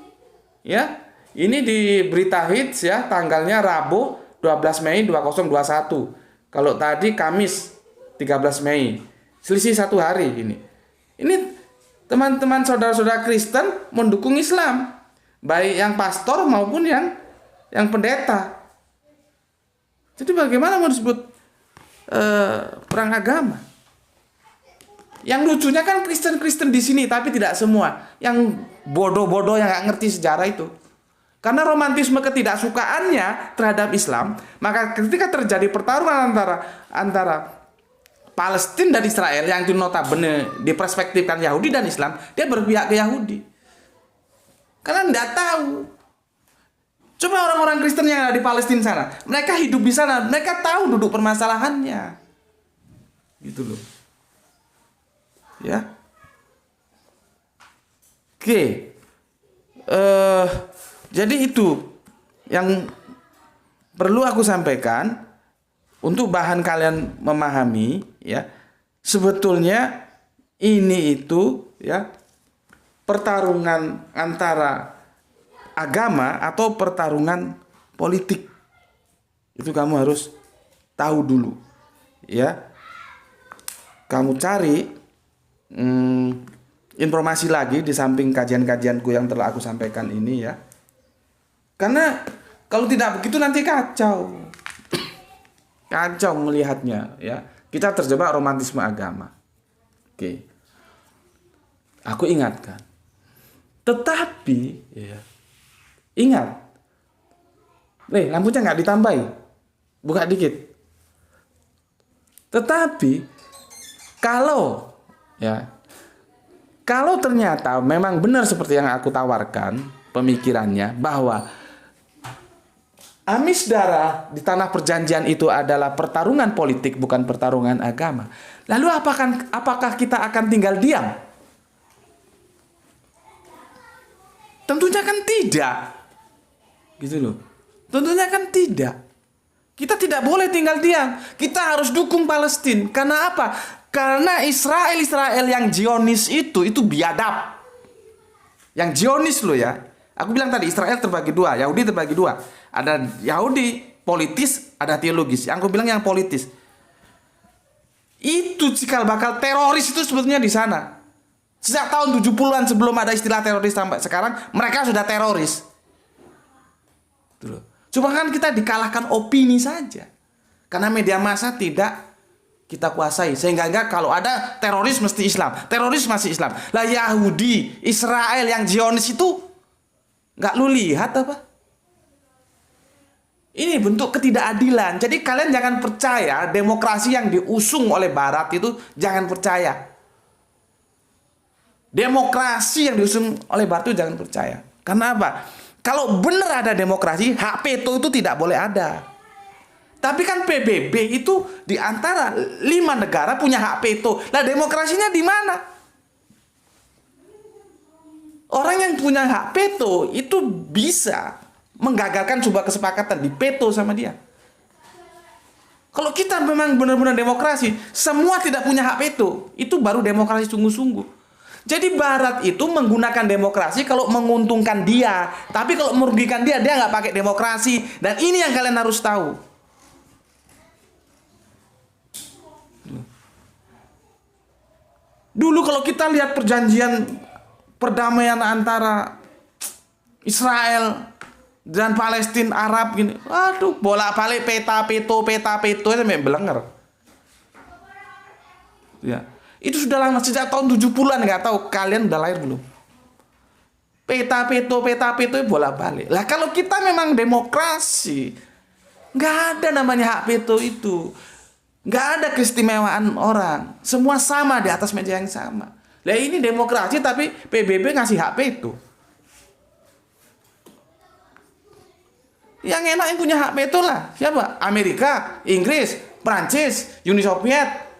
Ya. Ini di berita hits ya, tanggalnya Rabu 12 Mei 2021. Kalau tadi Kamis 13 Mei. Selisih 1 hari ini. Ini teman-teman saudara-saudara Kristen mendukung Islam, baik yang pastor maupun yang pendeta. Jadi bagaimana mau disebut perang agama? Yang lucunya kan Kristen-Kristen di sini, tapi tidak semua. Yang bodoh-bodoh yang nggak ngerti sejarah itu. Karena romantisme ketidaksukaannya terhadap Islam, maka ketika terjadi pertarungan antara Palestina dan Israel yang itu notabene diperspektifkan Yahudi dan Islam, dia berpihak ke Yahudi. Karena tidak tahu. Coba orang-orang Kristen yang ada di Palestina sana, mereka hidup di sana, mereka tahu duduk permasalahannya. Gitu loh. Ya. Oke. Jadi itu yang perlu aku sampaikan untuk bahan kalian memahami, ya. Sebetulnya ini itu, ya, pertarungan antara agama atau pertarungan politik. Itu kamu harus tahu dulu, ya. Kamu cari informasi lagi di samping kajian-kajianku yang telah aku sampaikan ini, ya. Karena kalau tidak begitu nanti kacau. Kacau melihatnya, ya. Kita terjebak romantisme agama. Oke. Aku ingatkan. Tetapi, ya, ingat. Nih, lampunya nggak ditambahin. Buka dikit. Tetapi kalau ternyata memang benar seperti yang aku tawarkan pemikirannya, bahwa amis darah di tanah perjanjian itu adalah pertarungan politik, bukan pertarungan agama. Lalu apakah kita akan tinggal diam? Tentunya kan tidak. Gitu loh. Tentunya kan tidak. Kita tidak boleh tinggal diam. Kita harus dukung Palestina. Karena apa? Karena Israel yang Zionis itu biadab. Yang Zionis loh, ya. Aku bilang tadi Israel terbagi dua, Yahudi terbagi dua. Ada Yahudi politis, ada teologis. Yang aku bilang yang politis. Itu cikal bakal teroris itu sebetulnya di sana. Sejak tahun 70-an sebelum ada istilah teroris sampai sekarang, mereka sudah teroris. Cuma kan kita dikalahkan opini saja. Karena media massa tidak kita kuasai. Sehingga kalau ada teroris mesti Islam. Teroris masih Islam. Lah Yahudi, Israel yang Zionis itu nggak lu lihat apa? Ini bentuk ketidakadilan. Jadi kalian jangan percaya demokrasi yang diusung oleh Barat itu, jangan percaya. Demokrasi yang diusung oleh Barat itu jangan percaya. Karena apa? Kalau benar ada demokrasi, hak veto itu tidak boleh ada. Tapi kan PBB itu di antara 5 negara punya hak veto. Lah demokrasinya di mana? Orang yang punya hak veto itu bisa menggagalkan sebuah kesepakatan, di veto sama dia. Kalau kita memang benar-benar demokrasi, semua tidak punya hak veto, itu baru demokrasi sungguh-sungguh. Jadi Barat itu menggunakan demokrasi kalau menguntungkan dia, tapi kalau merugikan dia nggak pakai demokrasi. Dan ini yang kalian harus tahu. Dulu kalau kita lihat perjanjian perdamaian antara Israel dan Palestina Arab gini, aduh, bolak-balik peta-peto sampai belenger. Ya. Itu sudah lama, sejak tahun 70-an, nggak tahu kalian udah lahir belum. Peta-peto bolak-balik. Lah kalau kita memang demokrasi, nggak ada namanya hak veto itu. Nggak ada keistimewaan orang. Semua sama di atas meja yang sama. Lah ini demokrasi tapi PBB ngasih hak veto. Yang enak yang punya hak veto lah. Siapa? Amerika, Inggris, Prancis, Uni Soviet.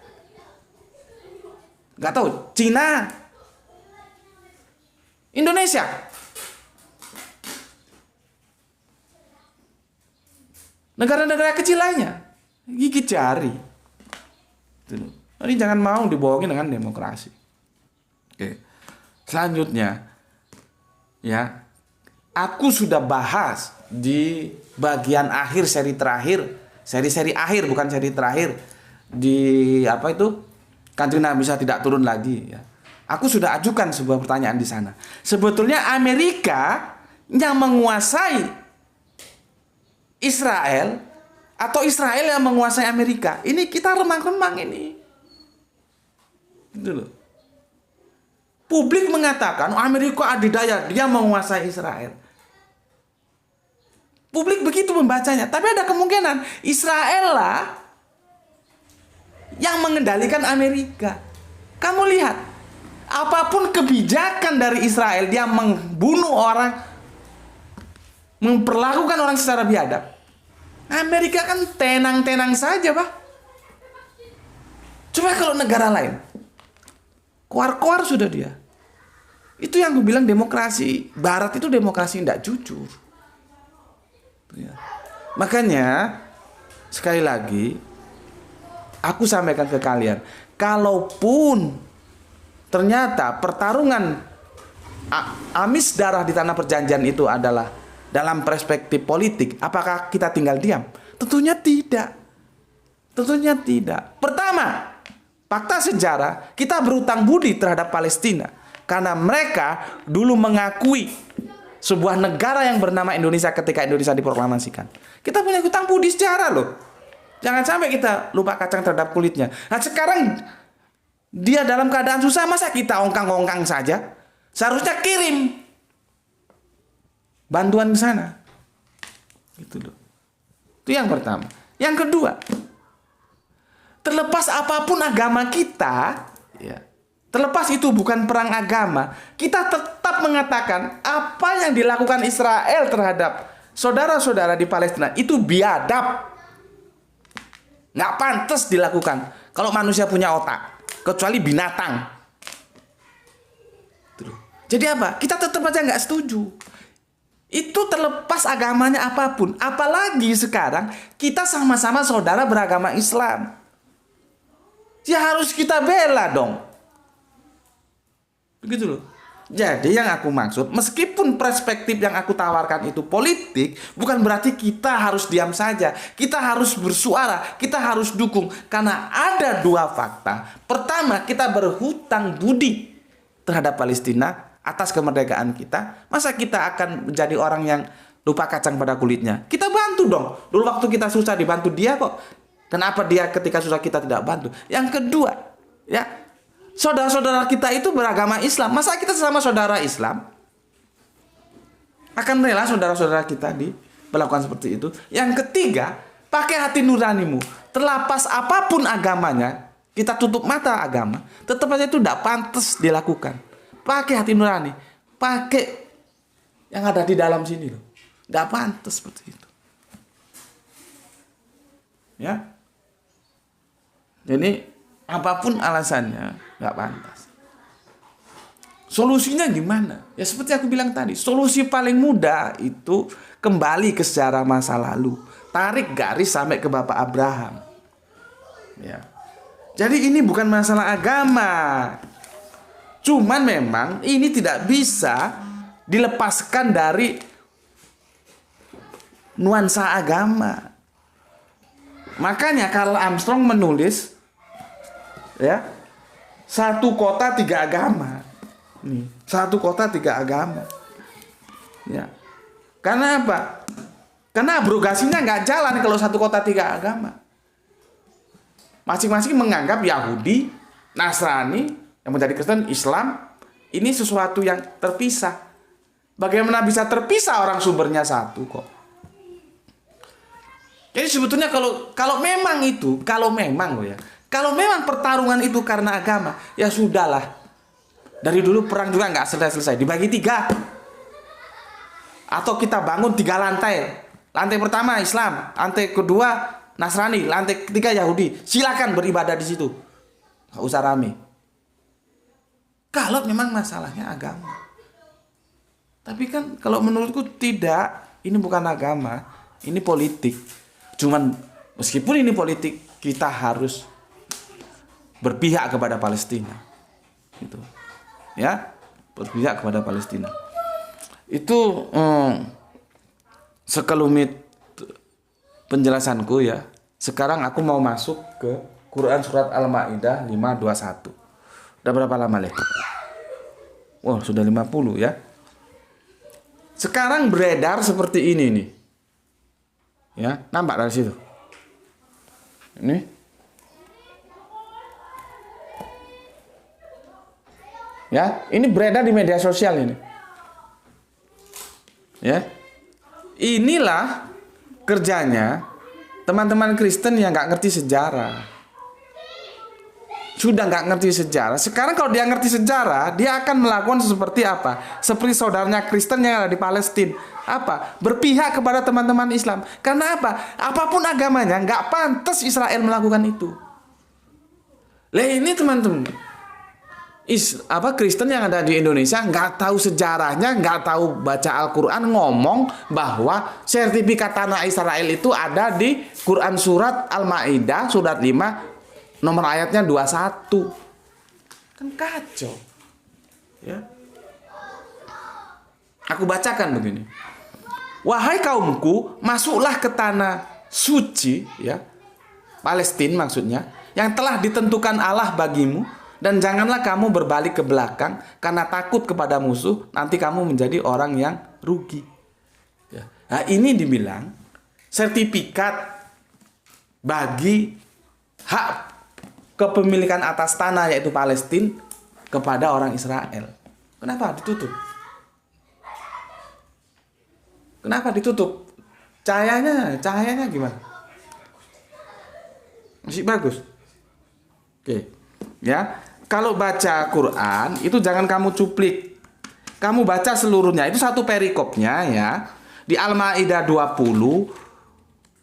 Gak tahu, Cina, Indonesia. Negara-negara kecil lainnya gigit jari. Ini jangan mau dibohongin dengan demokrasi. Oke. Selanjutnya, ya, aku sudah bahas di bagian akhir seri terakhir, seri akhir bukan seri terakhir, di apa itu? Kanjeng Nabi bisa tidak turun lagi, ya. Aku sudah ajukan sebuah pertanyaan di sana. Sebetulnya Amerika yang menguasai Israel atau Israel yang menguasai Amerika? Ini kita remang-remang ini. Gitu loh. Publik mengatakan Amerika adidaya, dia menguasai Israel. Publik begitu membacanya, tapi ada kemungkinan Israel lah yang mengendalikan Amerika. Kamu lihat, apapun kebijakan dari Israel, dia membunuh orang, memperlakukan orang secara biadab. Amerika kan tenang-tenang saja, Pak. Coba kalau negara lain, keluar-keluar sudah dia. Itu yang gue bilang demokrasi Barat itu demokrasi tidak jujur. Ya. Makanya sekali lagi aku sampaikan ke kalian, kalaupun ternyata pertarungan amis darah di tanah perjanjian itu adalah dalam perspektif politik, apakah kita tinggal diam? Tentunya tidak. Tentunya tidak. Pertama, fakta sejarah, kita berutang budi terhadap Palestina karena mereka dulu mengakui sebuah negara yang bernama Indonesia ketika Indonesia diproklamasikan. Kita punya hutang budi sejarah loh. Jangan sampai kita lupa kacang terhadap kulitnya. Nah sekarang dia dalam keadaan susah, masa kita ongkang-ongkang saja? Seharusnya kirim bantuan ke sana. Gitu loh. Itu yang pertama. Yang kedua, terlepas apapun agama kita, ya, terlepas itu bukan perang agama, kita tetap mengatakan apa yang dilakukan Israel terhadap saudara-saudara di Palestina itu biadab. Nggak pantas dilakukan kalau manusia punya otak, kecuali binatang. Jadi apa? Kita tetap aja nggak setuju. Itu terlepas agamanya apapun. Apalagi sekarang kita sama-sama saudara beragama Islam. Ya harus kita bela dong. Begitu loh. Jadi yang aku maksud, meskipun perspektif yang aku tawarkan itu politik, bukan berarti kita harus diam saja. Kita harus bersuara, kita harus dukung. Karena ada dua fakta. Pertama, kita berhutang budi terhadap Palestina atas kemerdekaan kita. Masa kita akan menjadi orang yang lupa kacang pada kulitnya? Kita bantu dong. Dulu waktu kita susah dibantu dia kok. Kenapa dia ketika susah kita tidak bantu? Yang kedua, ya, saudara-saudara kita itu beragama Islam. Masa kita sesama saudara Islam akan rela saudara-saudara kita melakukan seperti itu? Yang ketiga, pakai hati nuranimu. Terlepas apapun agamanya, kita tutup mata agama, tetap aja itu tidak pantas dilakukan. Pakai hati nurani, pakai yang ada di dalam sini loh. Tidak pantas seperti itu. Ya. Jadi apapun alasannya nggak pantas. Solusinya gimana? Ya seperti aku bilang tadi, solusi paling mudah itu kembali ke sejarah masa lalu. Tarik garis sampai ke Bapak Abraham. Ya. Jadi ini bukan masalah agama. Cuman memang ini tidak bisa dilepaskan dari nuansa agama. Makanya Karl Armstrong menulis, ya, satu kota tiga agama. Nih, satu kota tiga agama. Ya. Karena apa? Karena abrogasinya nggak jalan kalau satu kota tiga agama. Masing-masing menganggap Yahudi, Nasrani, yang menjadi Kristen, Islam, ini sesuatu yang terpisah. Bagaimana bisa terpisah orang sumbernya satu kok? Jadi sebetulnya kalau memang itu, kalau memang pertarungan itu karena agama, ya sudahlah. Dari dulu perang juga nggak selesai-selesai, dibagi tiga. Atau kita bangun 3 lantai. Lantai pertama Islam, lantai kedua Nasrani, lantai ketiga Yahudi. Silakan beribadah di situ. Nggak usah rame. Kalau memang masalahnya agama. Tapi kan kalau menurutku tidak, ini bukan agama, ini politik. Cuman meskipun ini politik, kita harus berpihak kepada Palestina. Gitu. Ya, berpihak kepada Palestina. Itu sekelumit penjelasanku ya. Sekarang aku mau masuk ke Quran surat Al-Maidah 5:21. Udah berapa lama, Le? Wah, sudah 50 ya. Sekarang beredar seperti ini nih. Ya, nampak dari situ. Ini. Ya, ini beredar di media sosial ini. Ya. Inilah kerjanya teman-teman Kristen yang nggak ngerti sejarah. Sudah nggak ngerti sejarah. Sekarang kalau dia ngerti sejarah, dia akan melakukan seperti apa? Seperti saudaranya Kristen yang ada di Palestina. Apa? Berpihak kepada teman-teman Islam. Karena apa? Apapun agamanya, nggak pantas Israel melakukan itu. Lah ini teman-teman, Kristen yang ada di Indonesia nggak tahu sejarahnya, nggak tahu baca Al-Quran, ngomong bahwa sertifikat tanah Israel itu ada di Quran surat Al-Maidah surat 5 nomor ayatnya 21. Kan kacau. Ya. Aku bacakan begini. Wahai kaumku, masuklah ke tanah suci, ya. Palestina maksudnya, yang telah ditentukan Allah bagimu, dan janganlah kamu berbalik ke belakang karena takut kepada musuh, nanti kamu menjadi orang yang rugi. Ya. Nah, ini dibilang sertifikat bagi hak kepemilikan atas tanah yaitu Palestina kepada orang Israel. Kenapa ditutup? Kenapa ditutup? Cahayanya gimana? Masih bagus. Oke. Ya, kalau baca Quran itu jangan kamu cuplik. Kamu baca seluruhnya. Itu satu perikopnya ya. Di Al-Maidah 20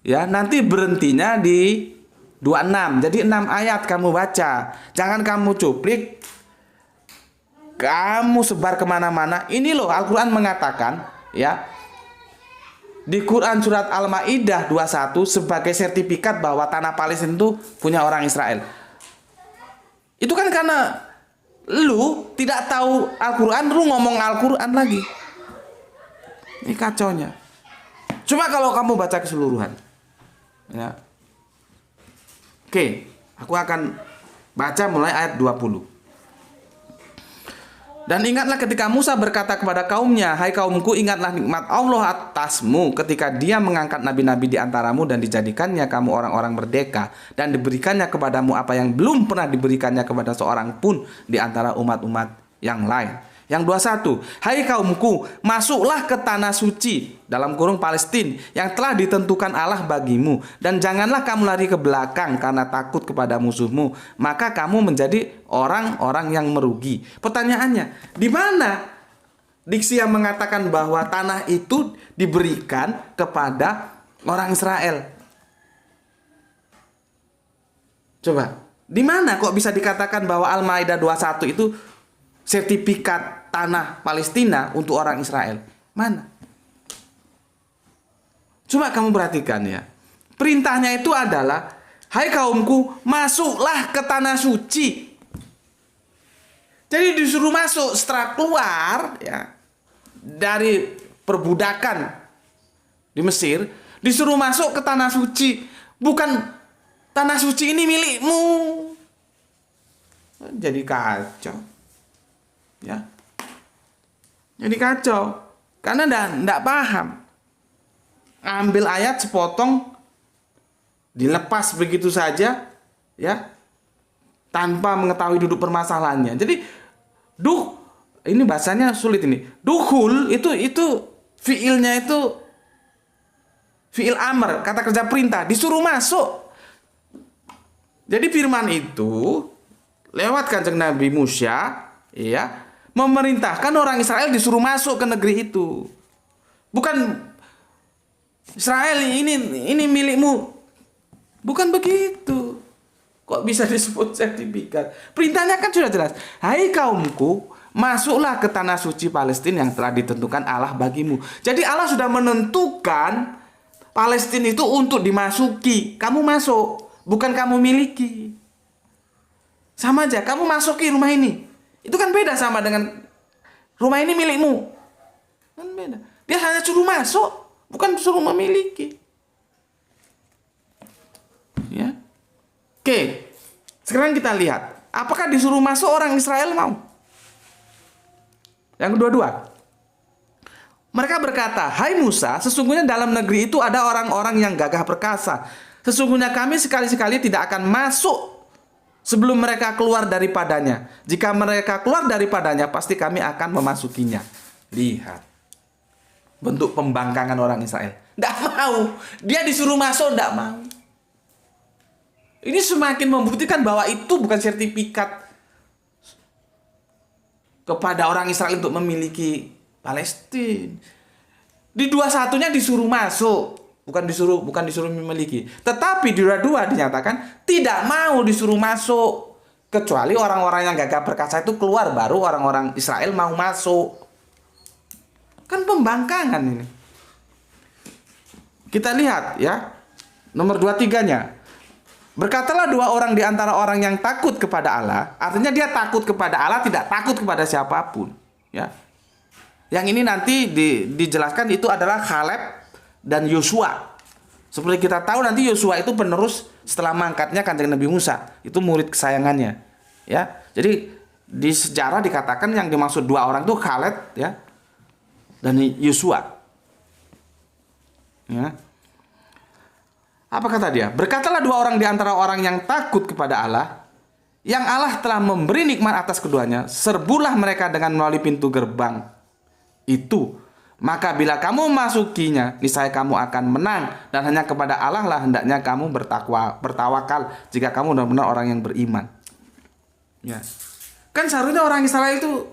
ya, nanti berhentinya di 26. Jadi 6 ayat kamu baca. Jangan kamu cuplik, kamu sebar kemana-mana. Ini loh Al-Quran mengatakan ya, di Quran surat Al-Maidah 21 sebagai sertifikat bahwa tanah Palestina itu punya orang Israel. Itu kan karena lu tidak tahu Al-Quran, lu ngomong Al-Quran lagi. Ini kacaunya. Cuma kalau kamu baca keseluruhan ya. Oke, aku akan baca mulai ayat 20. Dan ingatlah ketika Musa berkata kepada kaumnya, hai kaumku, ingatlah nikmat Allah atasmu ketika dia mengangkat nabi-nabi di antaramu dan dijadikannya kamu orang-orang merdeka dan diberikannya kepadamu apa yang belum pernah diberikannya kepada seorang pun di antara umat-umat yang lain. Yang 21, hai kaumku, masuklah ke tanah suci, dalam kurung Palestina, yang telah ditentukan Allah bagimu, dan janganlah kamu lari ke belakang karena takut kepada musuhmu, maka kamu menjadi orang-orang yang merugi. Pertanyaannya, di mana diksi yang mengatakan bahwa tanah itu diberikan kepada orang Israel? Coba, di mana kok bisa dikatakan bahwa Al-Maidah 21 itu sertifikat tanah Palestina untuk orang Israel? Mana? Cuma kamu perhatikan ya. Perintahnya itu adalah, hai kaumku, masuklah ke tanah suci. Jadi disuruh masuk setelah keluar ya dari perbudakan di Mesir, disuruh masuk ke tanah suci. Bukan tanah suci ini milikmu. Jadi kacau. Ya. Jadi kacau karena ndak paham. Ambil ayat sepotong, dilepas begitu saja ya, tanpa mengetahui duduk permasalahannya. Jadi ini bahasanya sulit ini. Dukhul itu fiilnya itu fiil amr, kata kerja perintah, disuruh masuk. Jadi firman itu lewat Kanjeng Nabi Musa ya, memerintahkan orang Israel disuruh masuk ke negeri itu. Bukan Israel ini milikmu. Bukan begitu. Kok bisa disebut sertifikat? Perintahnya kan sudah jelas. Hai kaumku, masuklah ke tanah suci Palestina yang telah ditentukan Allah bagimu. Jadi Allah sudah menentukan Palestina itu untuk dimasuki. Kamu masuk, bukan kamu miliki. Sama aja, kamu masuki rumah ini. Itu kan beda sama dengan rumah ini milikmu. Kan beda. Dia hanya suruh masuk, bukan suruh memiliki. Ya. Oke. Sekarang kita lihat Apakah disuruh masuk orang Israel mau? Yang kedua-dua, mereka berkata, "Hai Musa, sesungguhnya dalam negeri itu ada orang-orang yang gagah perkasa. Sesungguhnya kami sekali-sekali tidak akan masuk sebelum mereka keluar daripadanya. Jika mereka keluar daripadanya, pasti kami akan memasukinya." Lihat bentuk pembangkangan orang Israel. Tidak mau. Dia disuruh masuk, tidak mau. Ini semakin membuktikan bahwa itu bukan sertifikat kepada orang Israel untuk memiliki Palestina. Di 21-nya disuruh masuk, bukan disuruh memiliki. Tetapi di 22 dinyatakan tidak mau disuruh masuk, kecuali orang-orang yang gagah perkasa itu keluar, baru orang-orang Israel mau masuk. Kan pembangkangan ini. Kita lihat ya, nomor 23-nya. Berkatalah dua orang di antara orang yang takut kepada Allah, artinya dia takut kepada Allah, tidak takut kepada siapapun. Ya. Yang ini nanti dijelaskan itu adalah Kaleb dan Yosua. Seperti kita tahu nanti Yosua itu penerus setelah mangkatnya Kanjeng Nabi Musa, itu murid kesayangannya. Ya. Jadi di sejarah dikatakan yang dimaksud dua orang itu Kaleb ya dan Yosua. Ya. Apa kata dia? Berkatalah dua orang di antara orang yang takut kepada Allah, yang Allah telah memberi nikmat atas keduanya, serbulah mereka dengan melalui pintu gerbang itu. Maka bila kamu memasukinya, niscaya kamu akan menang, dan hanya kepada Allah lah hendaknya kamu bertawakal jika kamu benar-benar orang yang beriman. Ya. Kan seharusnya orang Israel itu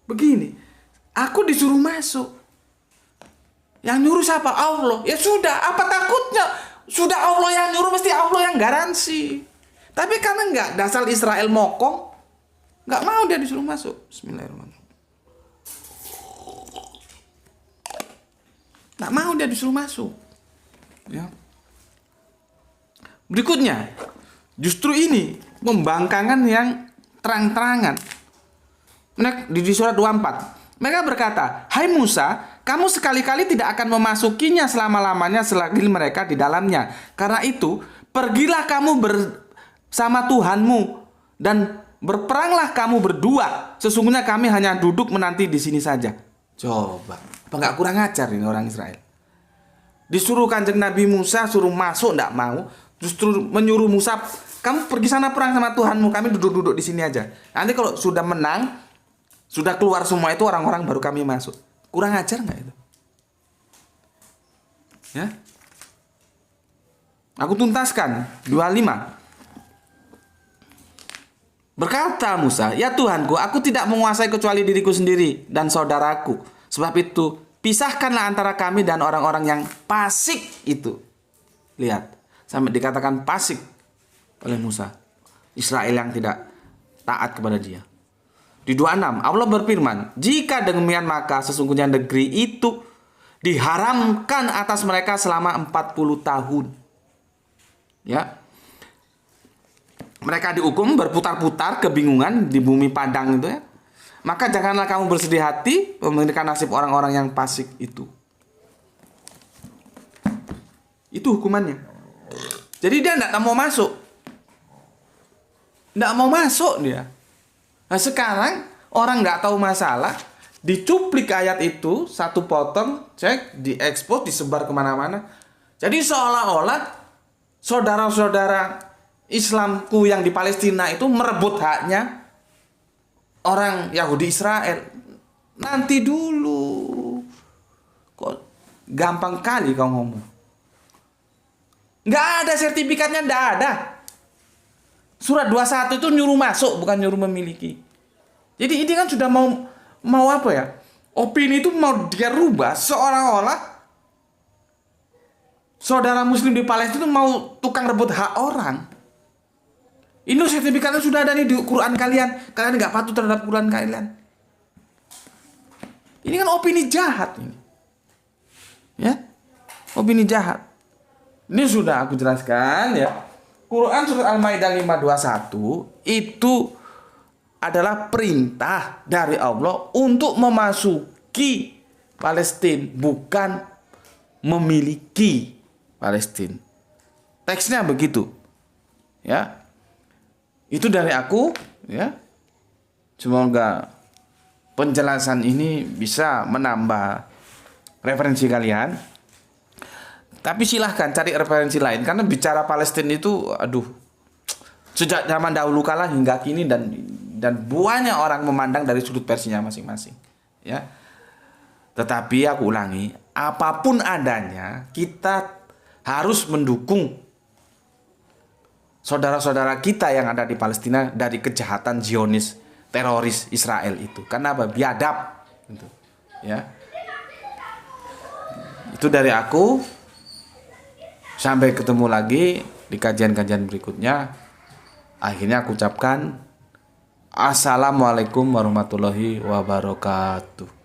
begini, aku disuruh masuk. Yang nyuruh siapa? Allah. Ya sudah, apa takutnya? Sudah Allah yang nyuruh, mesti Allah yang garansi. Tapi karena enggak, dasar Israel mokong, enggak mau dia disuruh masuk. Bismillahirrahmanirrahim. Enggak mau dia disuruh masuk. Ya. Berikutnya, justru ini pembangkangan yang terang-terangan. Di surat 24. Mereka berkata, "Hai Musa, kamu sekali-kali tidak akan memasukinya selama-lamanya selagi mereka di dalamnya. Karena itu, pergilah kamu bersama Tuhanmu dan berperanglah kamu berdua. Sesungguhnya kami hanya duduk menanti di sini saja." Coba, apa nggak kurang ajar ini orang Israel? Disuruh Kanjeng Nabi Musa suruh masuk, nggak mau. Justru menyuruh Musa, "Kamu pergi sana perang sama Tuhanmu, kami duduk-duduk di sini aja. Nanti kalau sudah menang, sudah keluar semua itu orang-orang baru kami masuk." Kurang ajar nggak itu? Ya. Aku tuntaskan 25. Berkata Musa, "Ya Tuhanku, aku tidak menguasai kecuali diriku sendiri dan saudaraku. Sebab itu, pisahkanlah antara kami dan orang-orang yang fasik itu." Lihat, sampai dikatakan fasik oleh Musa. Israel yang tidak taat kepada dia. Di 26, Allah berfirman, "Jika demikian maka sesungguhnya negeri itu diharamkan atas mereka selama 40 tahun." Ya. Mereka dihukum berputar-putar kebingungan di bumi padang itu ya. Maka janganlah kamu bersedih hati memberikan nasib orang-orang yang fasik itu. Itu hukumannya. Jadi dia tidak mau masuk. Tidak mau masuk dia. Nah sekarang orang nggak tahu masalah, dicuplik ayat itu satu potong, cek, diekspos, disebar kemana-mana. Jadi seolah-olah saudara-saudara Islamku yang di Palestina itu merebut haknya orang Yahudi Israel. Nanti dulu, kok gampang kali kau ngomong. Nggak ada sertifikatnya, nggak ada. Surat 21 itu nyuruh masuk, bukan nyuruh memiliki. Jadi ini kan sudah mau apa ya? Opini itu mau dia rubah seolah-olah saudara muslim di Palestina itu mau tukang rebut hak orang. Ini sertifikatnya sudah ada nih di Quran kalian. Kalian nggak patuh terhadap Quran kalian. Ini kan opini jahat ini. Ya? Opini jahat. Ini sudah aku jelaskan ya. Quran surat Al-Maidah 5:21 itu adalah perintah dari Allah untuk memasuki Palestina, bukan memiliki Palestina. Teksnya begitu. Ya. Itu dari aku, ya. Semoga penjelasan ini bisa menambah referensi kalian. Tapi silahkan cari referensi lain karena bicara Palestina itu, aduh, sejak zaman dahulu kala hingga kini dan banyak orang memandang dari sudut versinya masing-masing, ya. Tetapi aku ulangi, apapun adanya, kita harus mendukung saudara-saudara kita yang ada di Palestina dari kejahatan Zionis, teroris Israel itu. Karena apa? Biadab, gitu, ya. Itu dari aku. Sampai ketemu lagi di kajian-kajian berikutnya. Akhirnya aku ucapkan Assalamualaikum warahmatullahi wabarakatuh.